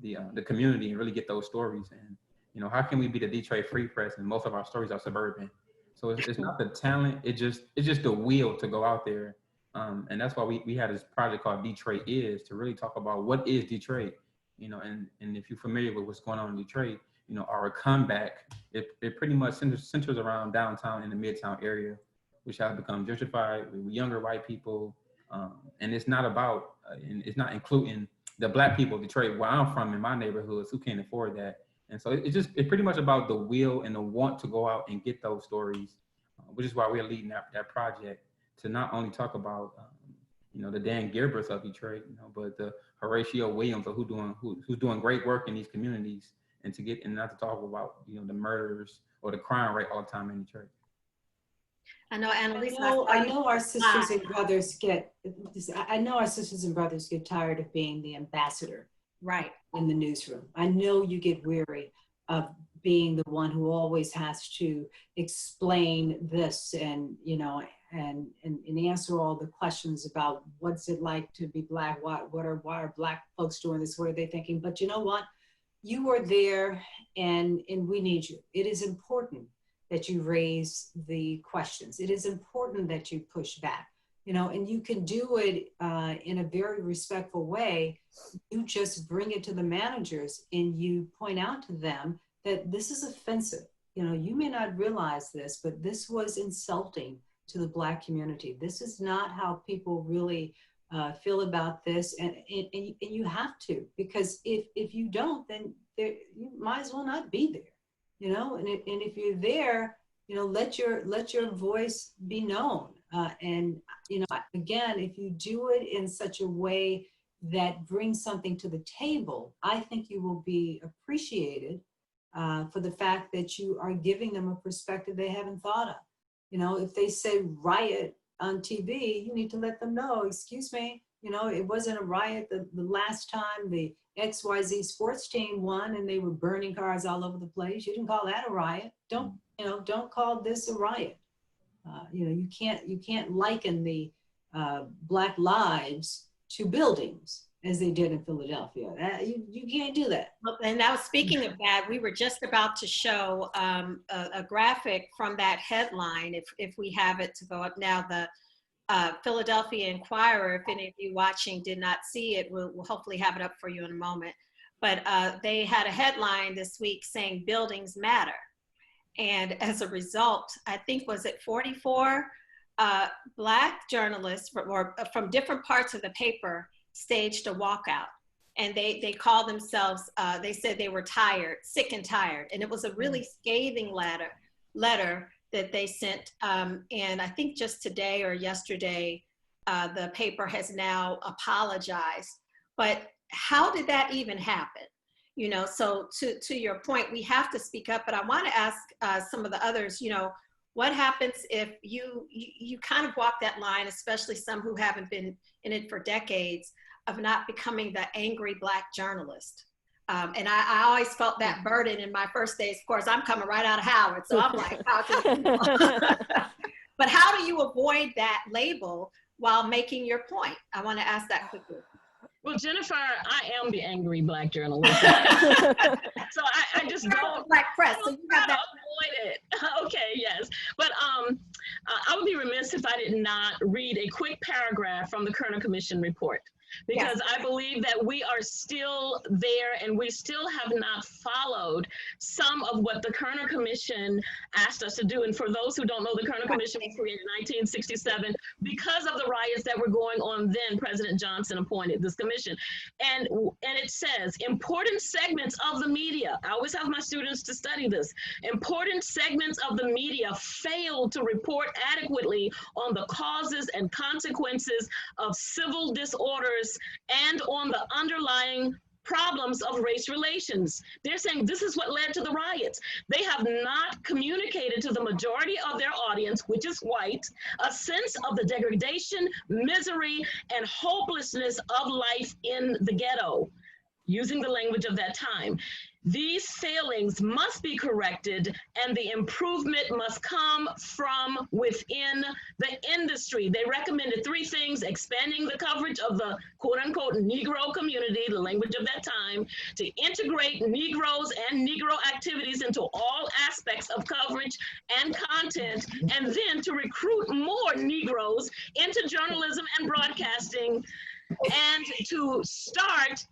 the community and really get those stories. And, how can we be the Detroit Free Press and most of our stories are suburban? So it's not the talent, it's just the will to go out there. And that's why we had this project called Detroit Is, to really talk about what is Detroit, and if you're familiar with what's going on in Detroit, our comeback, it pretty much centers around downtown and the Midtown area, which has become gentrified with younger white people. And it's not about, and it's not including the Black people of Detroit, where I'm from, in my neighborhoods, who can't afford that. And so it's pretty much about the will and the want to go out and get those stories, which is why we're leading that project to not only talk about, the Dan Gilberts of Detroit, but the Horatio Williams of who's doing great work in these communities, and not to talk about, the murders or the crime rate all the time in Detroit. I know, Anna-Lysa. I know our sisters and brothers get tired of being the ambassador, right, in the newsroom. I know you get weary of being the one who always has to explain this and answer all the questions about what's it like to be Black, why are Black folks doing this, what are they thinking? But you know what? You are there, and we need you. It is important that you raise the questions. It is important that you push back, and you can do it in a very respectful way. You just bring it to the managers and you point out to them that this is offensive. You may not realize this, but this was insulting to the Black community. This is not how people really feel about this. And you have to, because if you don't, then you might as well not be there. And if you're there, let your voice be known. And again, if you do it in such a way that brings something to the table, I think you will be appreciated for the fact that you are giving them a perspective they haven't thought of. If they say riot on TV, you need to let them know, excuse me, it wasn't a riot the last time the XYZ sports team won and they were burning cars all over the place. You didn't call that a riot. Don't call this a riot. You can't liken the Black lives to buildings as they did in Philadelphia. You can't do that. And now, speaking of that, we were just about to show a graphic from that headline, if we have it to go up now. The Philadelphia Inquirer, if any of you watching did not see it, we'll hopefully have it up for you in a moment. But they had a headline this week saying buildings matter. And as a result, I think, was it 44 Black journalists from different parts of the paper staged a walkout. And they called themselves, they said they were tired, sick and tired. And it was a really scathing letter that they sent. And I think just today or yesterday, the paper has now apologized. But how did that even happen? So to your point, we have to speak up. But I want to ask some of the others, what happens if you kind of walk that line, especially some who haven't been in it for decades, of not becoming the angry Black journalist? And I always felt that burden in my first days. Of course, I'm coming right out of Howard, so I'm like, how can but how do you avoid that label while making your point? I want to ask that quickly. Well, Jennifer, I am the angry Black journalist. So I just don't. Black press. So you got that. Avoid it. Okay, yes. But I would be remiss if I did not read a quick paragraph from the Kerner Commission report, because I believe that we are still there and we still have not followed some of what the Kerner Commission asked us to do. And for those who don't know, the Kerner Commission was created in 1967 because of the riots that were going on then. President Johnson appointed this commission. And it says, important segments of the media, I always have my students to study this, important segments of the media failed to report adequately on the causes and consequences of civil disorders and on the underlying problems of race relations. They're saying this is what led to the riots. They have not communicated to the majority of their audience, which is white, a sense of the degradation, misery, and hopelessness of life in the ghetto, using the language of that time. These failings must be corrected, and the improvement must come from within the industry. They recommended 3 things: expanding the coverage of the quote unquote Negro community, the language of that time, to integrate Negroes and Negro activities into all aspects of coverage and content, and then to recruit more Negroes into journalism and broadcasting, and to start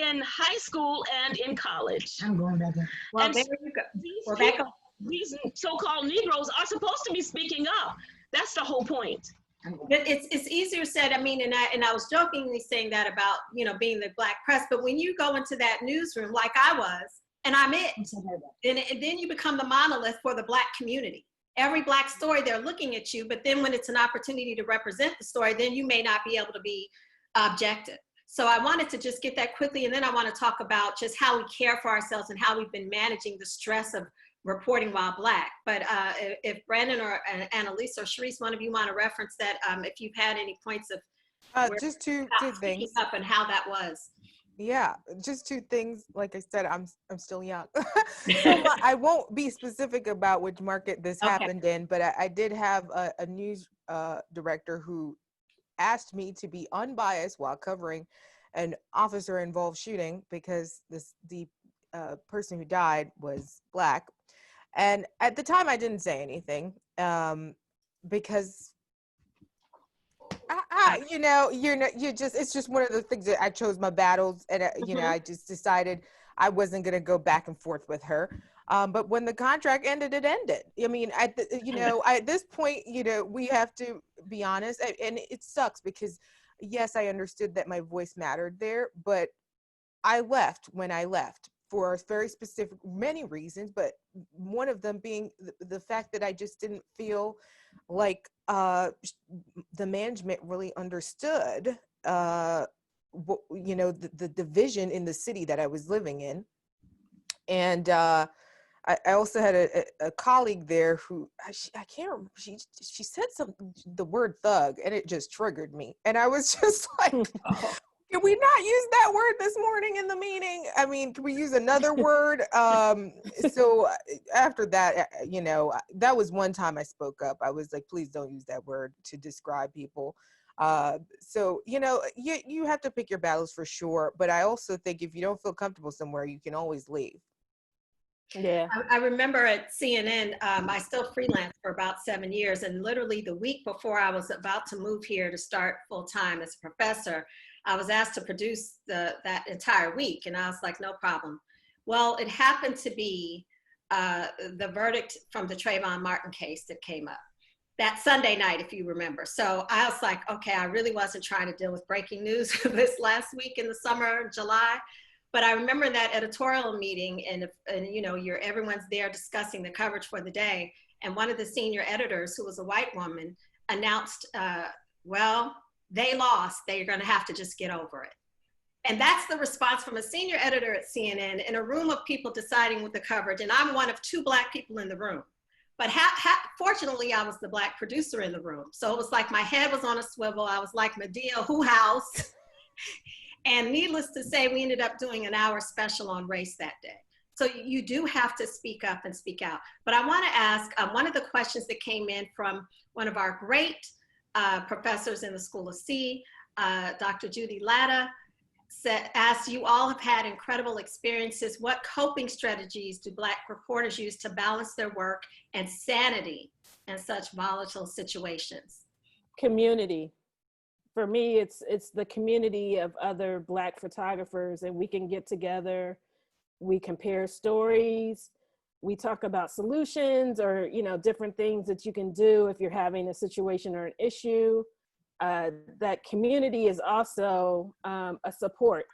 in high school and in college. I'm going back in. Well, And there you go. these Well, that people, these so-called Negroes are supposed to be speaking up. That's the whole point. But it's easier said. I mean, and I was jokingly saying that about, you know, being the Black press. But when you go into that newsroom, like I was, and I'm it, and then you become the monolith for the Black community. Every Black story, they're looking at you. But then when it's an opportunity to represent the story, then you may not be able to be objective. So I wanted to just get that quickly, and then I want to talk about just how we care for ourselves and how we've been managing the stress of reporting while Black. But if Brandon or Anna-Lysa or Sharice, one of you want to reference that, if you've had any points of just two things. up and how that was. Yeah, just two things. Like I said, I'm still young, so I won't be specific about which market this happened in. But I did have a news director who asked me to be unbiased while covering an officer-involved shooting because the person who died was Black. And at the time, I didn't say anything because, it's just one of the things that I chose my battles, and I just decided I wasn't going to go back and forth with her. But when the contract ended, it ended. I mean, at this point, we have to be honest, and it sucks because, yes, I understood that my voice mattered there, but I left when I left for very specific, many reasons, but one of them being the fact that I just didn't feel like the management really understood, the division in the city that I was living in. And I also had a colleague there who, I can't remember, she said the word thug, and it just triggered me. And I was just like, can we not use that word this morning in the meeting? I mean, can we use another word? So after that, that was one time I spoke up. I was like, please don't use that word to describe people. So, you have to pick your battles for sure. But I also think if you don't feel comfortable somewhere, you can always leave. Yeah. I remember at CNN, I still freelanced for about 7 years. And literally the week before I was about to move here to start full time as a professor, I was asked to produce that entire week. And I was like, no problem. Well, it happened to be the verdict from the Trayvon Martin case that came up that Sunday night, if you remember. So I was like, okay, I really wasn't trying to deal with breaking news this last week in the summer, July. But I remember that editorial meeting, and everyone's there discussing the coverage for the day. And one of the senior editors, who was a white woman, announced, well, they lost. They're going to have to just get over it. And that's the response from a senior editor at CNN in a room of people deciding with the coverage. And I'm one of 2 Black people in the room. But fortunately, I was the Black producer in the room. So it was like my head was on a swivel. I was like Medea Who House. And needless to say, we ended up doing an hour special on race that day. So you do have to speak up and speak out. But I want to ask, one of the questions that came in from one of our great professors in the School of C, Dr. Judy Latta, asked, you all have had incredible experiences. What coping strategies do Black reporters use to balance their work and sanity in such volatile situations? Community. For me, it's the community of other Black photographers, and we can get together, we compare stories, we talk about solutions or, different things that you can do if you're having a situation or an issue. That community is also a support,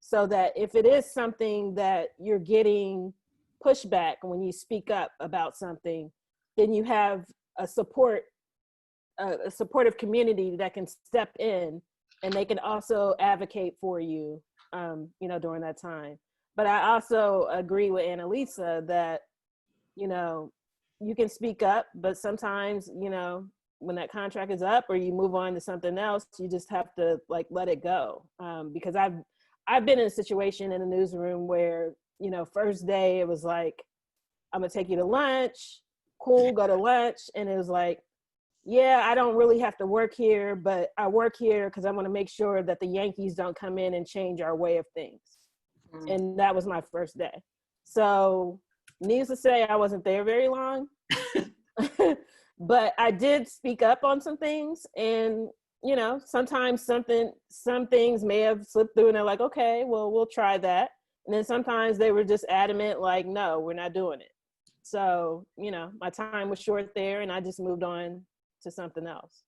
so that if it is something that you're getting pushback when you speak up about something, then you have a supportive community that can step in, and they can also advocate for you, during that time. But I also agree with Anna-Lysa that, you can speak up, but sometimes, when that contract is up or you move on to something else, you just have to let it go. Because I've been in a situation in a newsroom where, first day it was like, I'm gonna take you to lunch, cool, go to lunch. And it was like, yeah, I don't really have to work here, but I work here because I want to make sure that the Yankees don't come in and change our way of things. And that was my first day. So needless to say, I wasn't there very long. But I did speak up on some things, and you know, sometimes some things may have slipped through and they're like, okay, well, we'll try that. And then sometimes they were just adamant, like, no, we're not doing it. So, you know, my time was short there and I just moved on to something else.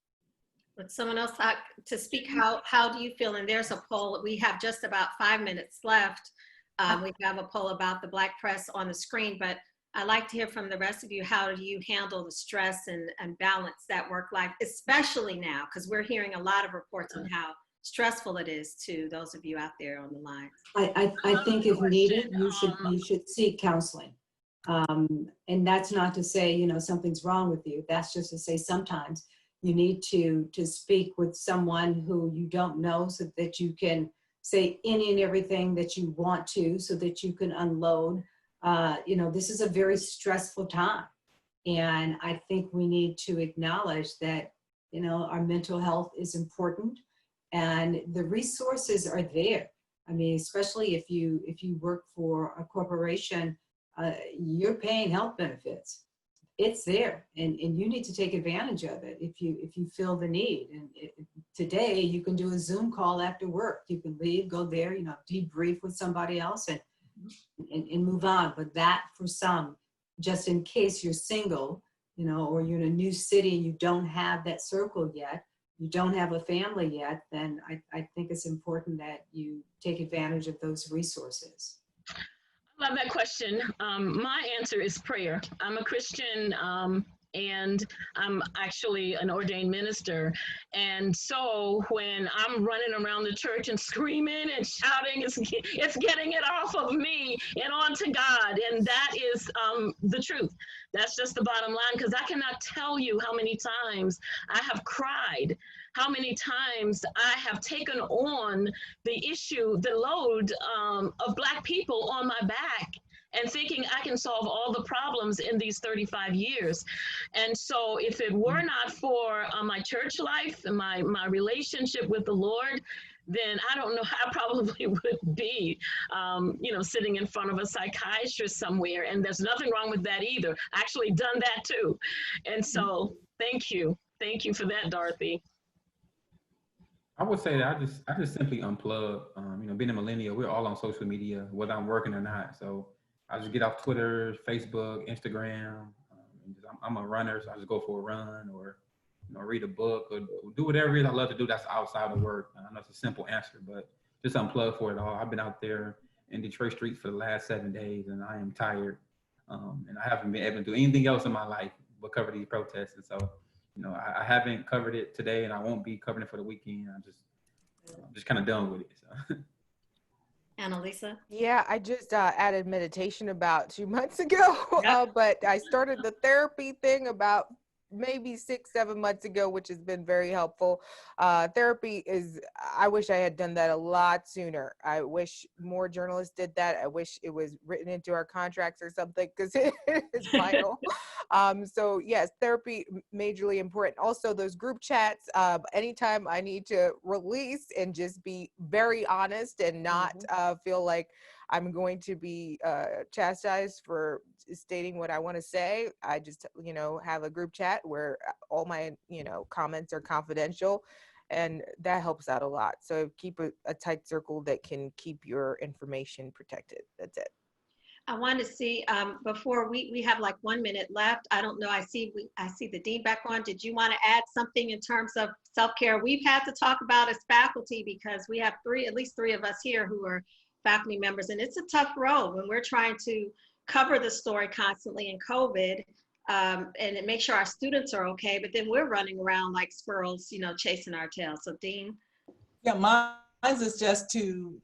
Would someone else like to speak? How do you feel? And there's a poll. We have just about 5 minutes left. We have a poll about the Black press on the screen, but I'd like to hear from the rest of you. How do you handle the stress and balance that work life, especially now? Because we're hearing a lot of reports on how stressful it is to those of you out there on the line. I think if needed, you should seek counseling. And that's not to say, you know, something's wrong with you. That's just to say sometimes you need to speak with someone who you don't know so that you can say any and everything that you want to, so that you can unload. You know, this is a very stressful time. And I think we need to acknowledge that, you know, our mental health is important and the resources are there. I mean, especially if you work for a corporation, you're paying health benefits. It's there, and you need to take advantage of it if you feel the need. And today you can do a Zoom call after work. You can leave, go there, you know, debrief with somebody else and move on. But that for some, just in case you're single, you know, or you're in a new city and you don't have that circle yet, you don't have a family yet, then I think it's important that you take advantage of those resources. I love that question. My answer is prayer. I'm a Christian, and I'm actually an ordained minister. And so when I'm running around the church and screaming and shouting, it's getting it off of me and onto God. And that is the truth. That's just the bottom line, because I cannot tell you how many times I have cried, how many times I have taken on the issue, the load of Black people on my back, and thinking I can solve all the problems in these 35 years. And so if it were not for my church life and my relationship with the Lord, then I don't know, I probably would be, you know, sitting in front of a psychiatrist somewhere. And there's nothing wrong with that either. I actually done that too. And so thank you. Thank you for that, Dorothy. I would say that I just simply unplug. You know, being a millennial, we're all on social media, whether I'm working or not. So I just get off Twitter, Facebook, Instagram. I'm a runner, so I just go for a run or, you know, read a book or do whatever it is I love to do that's outside of work. I know it's a simple answer, but just unplug for it all. I've been out there in Detroit streets for the last 7 days, and I am tired. And I haven't been able to do anything else in my life but cover these protests. And so, you know, I haven't covered it today, and I won't be covering it for the weekend. I'm just kind of done with it. So. Anna-Lysa? Yeah, I just added meditation about 2 months ago, Yep. but I started the therapy thing about maybe 6-7 months ago, which has been very helpful. Therapy is, I wish I had done that a lot sooner. I wish more journalists did that. I wish it was written into our contracts or something, because it is vital. So yes, therapy, majorly important. Also those group chats, anytime I need to release and just be very honest and not feel like I'm going to be chastised for stating what I want to say, I just, you know, have a group chat where all my, you know, comments are confidential, and that helps out a lot. So keep a tight circle that can keep your information protected. That's it. I want to see, before we have like 1 minute left. I don't know, I see the Dean back on. Did you want to add something in terms of self-care? We've had to talk about as faculty because we have at least three of us here who are faculty members, and it's a tough road when we're trying to cover the story constantly in COVID, and make sure our students are okay, but then we're running around like squirrels, you know, chasing our tails. So Dean? Yeah, mine is just to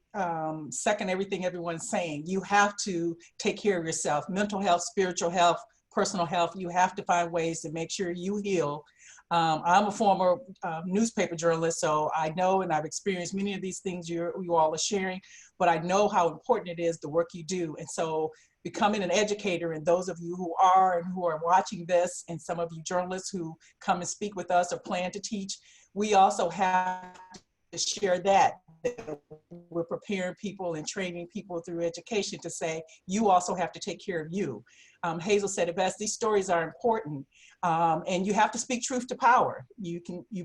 second everything everyone's saying. You have to take care of yourself, mental health, spiritual health, personal health. You have to find ways to make sure you heal. I'm a former newspaper journalist, so I know and I've experienced many of these things you all are sharing, but I know how important it is, the work you do. And so becoming an educator, and those of you who are and who are watching this, and some of you journalists who come and speak with us or plan to teach, we also have to share that that we're preparing people and training people through education to say, you also have to take care of you. Hazel said it best, these stories are important, and you have to speak truth to power. You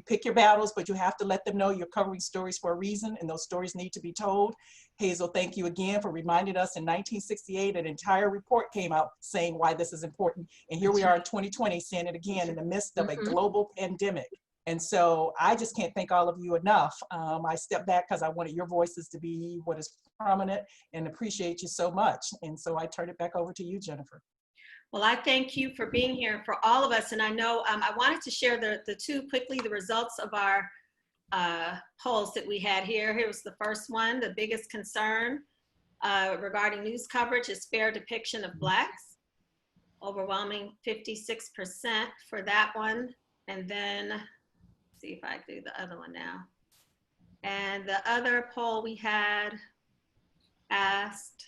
pick your battles, but you have to let them know you're covering stories for a reason, and those stories need to be told. Hazel, thank you again for reminding us in 1968, an entire report came out saying why this is important. And here we are in 2020 saying it again in the midst of a global pandemic. And so I just can't thank all of you enough. I stepped back because I wanted your voices to be what is prominent, and appreciate you so much. And so I turn it back over to you, Jennifer. Well, I thank you for being here for all of us. And I know I wanted to share the results of our polls that we had here. Here was the first one. The biggest concern regarding news coverage is fair depiction of Blacks. Overwhelming 56% for that one. And then, see if I do the other one now. And the other poll we had asked,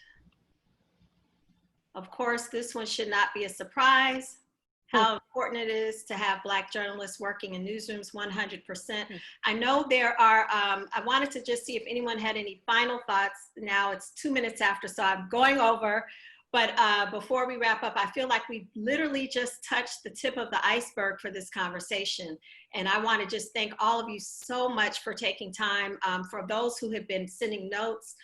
of course, this one should not be a surprise, how important it is to have Black journalists working in newsrooms, 100%. I know there are, I wanted to just see if anyone had any final thoughts. Now it's 2 minutes after, so I'm going over. But before we wrap up, I feel like we literally just touched the tip of the iceberg for this conversation. And I want to just thank all of you so much for taking time. For those who have been sending notes,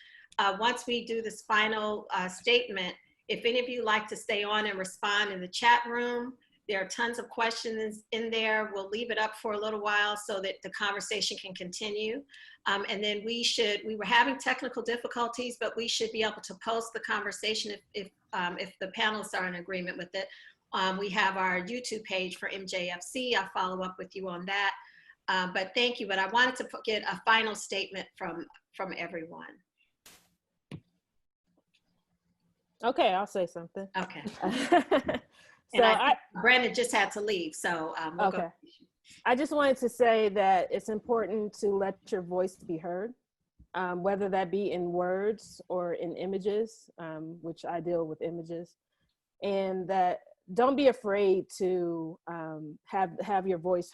once we do this final statement, if any of you like to stay on and respond in the chat room, there are tons of questions in there. We'll leave it up for a little while so that the conversation can continue. And then we were having technical difficulties, but we should be able to post the conversation if the panelists are in agreement with it. We have our YouTube page for MJFC. I'll follow up with you on that. But thank you. But I wanted to get a final statement from everyone. Okay, I'll say something. Okay. So and Brandon just had to leave, so we'll okay. go. I just wanted to say that it's important to let your voice be heard, whether that be in words or in images, which I deal with images, and that don't be afraid to have your voice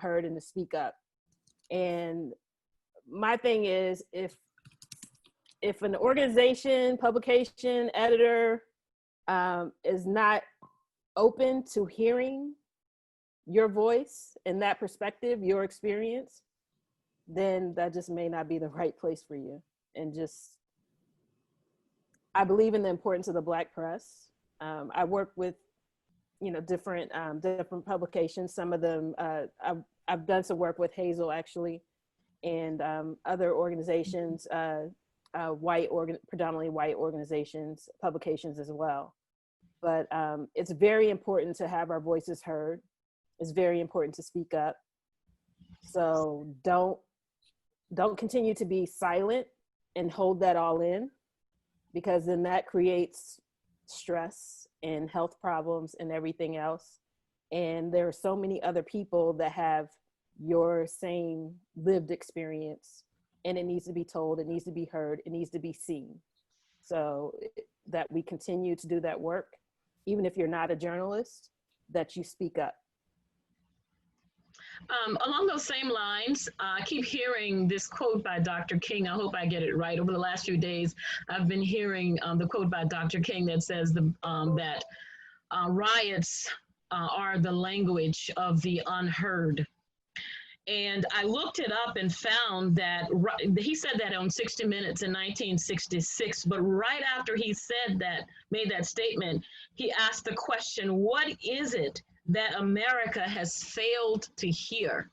heard and to speak up. And my thing is, if an organization, publication, editor is not open to hearing your voice and that perspective, your experience, then that just may not be the right place for you. And just, I believe in the importance of the Black press. I work with, different publications. Some of them, I've done some work with Hazel actually, and other organizations, predominantly white organizations, publications as well. But it's very important to have our voices heard. It's very important to speak up. So don't continue to be silent and hold that all in, because then that creates stress and health problems and everything else. And there are so many other people that have your same lived experience, and it needs to be told, it needs to be heard, it needs to be seen. So that we continue to do that work, even if you're not a journalist, that you speak up. Along those same lines, I keep hearing this quote by Dr. King. I hope I get it right. Over the last few days, I've been hearing the quote by Dr. King that says that riots are the language of the unheard. And I looked it up and found that he said that on 60 Minutes in 1966, but right after he said that, made that statement, he asked the question, what is it that America has failed to hear?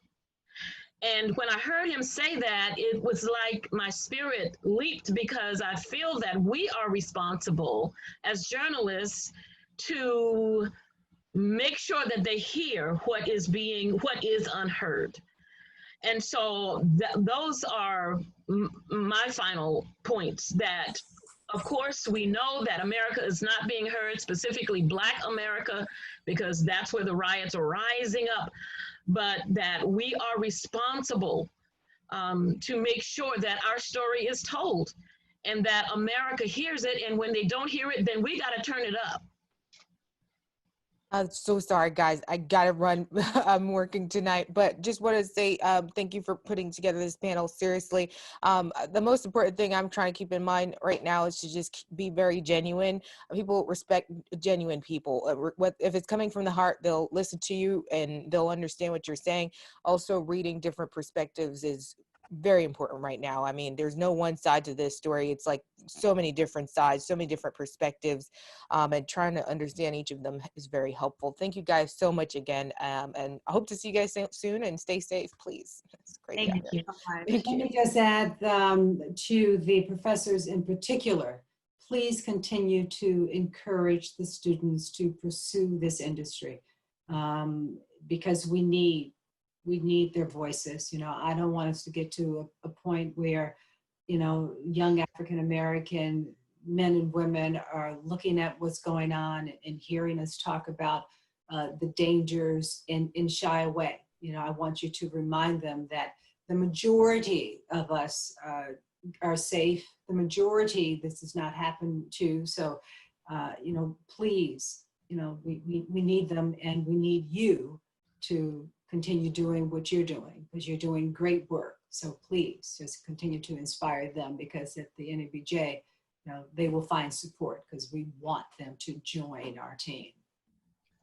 And when I heard him say that, it was like my spirit leaped, because I feel that we are responsible as journalists to make sure that they hear what is unheard. And so those are my final points, that of course we know that America is not being heard, specifically Black America, because that's where the riots are rising up, but that we are responsible to make sure that our story is told and that America hears it. And when they don't hear it, then we got to turn it up. So sorry, guys. I gotta run. I'm working tonight, but just want to say thank you for putting together this panel. Seriously, the most important thing I'm trying to keep in mind right now is to just be very genuine. People respect genuine people. If it's coming from the heart, they'll listen to you and they'll understand what you're saying. Also, reading different perspectives is very important right now. I mean, there's no one side to this story. It's like so many different sides, so many different perspectives, and trying to understand each of them is very helpful. Thank you guys so much again, and I hope to see you guys soon, and stay safe, please. It's great. Thank Thank you you. so much. Thank Let you. me just add to the professors in particular, please continue to encourage the students to pursue this industry, because we need their voices. You know, I don't want us to get to a point where, you know, young African-American men and women are looking at what's going on and hearing us talk about the dangers and shy away. You know, I want you to remind them that the majority of us are safe. The majority, this does not happen to. So, you know, please, you know, we need them, and we need you to continue doing what you're doing, because you're doing great work. So please just continue to inspire them, because at the NABJ, you know, they will find support, because we want them to join our team.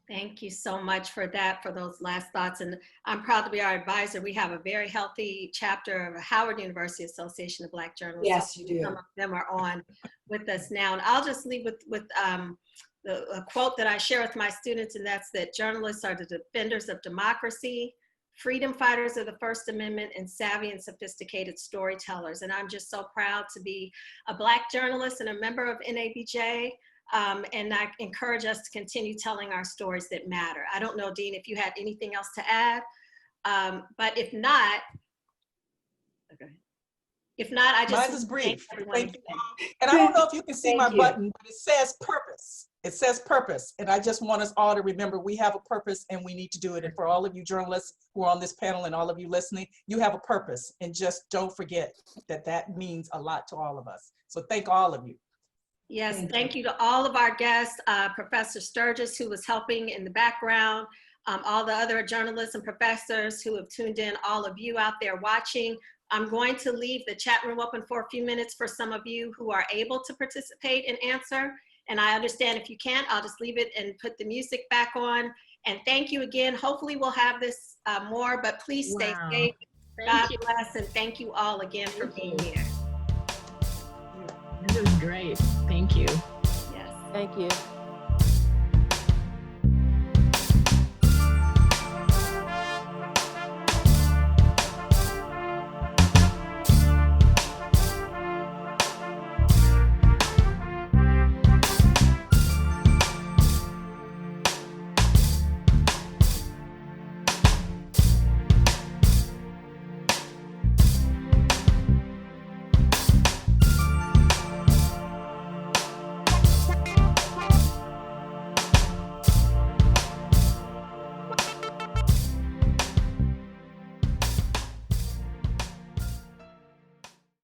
Thank you so much for that, for those last thoughts. And I'm proud to be our advisor. We have a very healthy chapter of Howard University Association of Black Journalists. Yes, you do. Some of them are on with us now. And I'll just leave with a quote that I share with my students, and that's that journalists are the defenders of democracy, freedom fighters of the First Amendment, and savvy and sophisticated storytellers. And I'm just so proud to be a Black journalist and a member of NABJ. And I encourage us to continue telling our stories that matter. I don't know, Dean, if you had anything else to add, but if not, okay. If not, I just Mine is brief. thank everyone. Thank you all. And I don't know if you can see my button, but it says purpose. It says purpose. And I just want us all to remember we have a purpose and we need to do it. And for all of you journalists who are on this panel and all of you listening, you have a purpose. And just don't forget that that means a lot to all of us. So thank all of you. Yes, thank you to all of our guests, Professor Sturgis, who was helping in the background, all the other journalists and professors who have tuned in, all of you out there watching. I'm going to leave the chat room open for a few minutes for some of you who are able to participate and answer. And I understand if you can't, I'll just leave it and put the music back on. And thank you again. Hopefully we'll have this more, but please stay safe. God bless, and thank you all again for being here. This is great. Thank you. Yes. Thank you.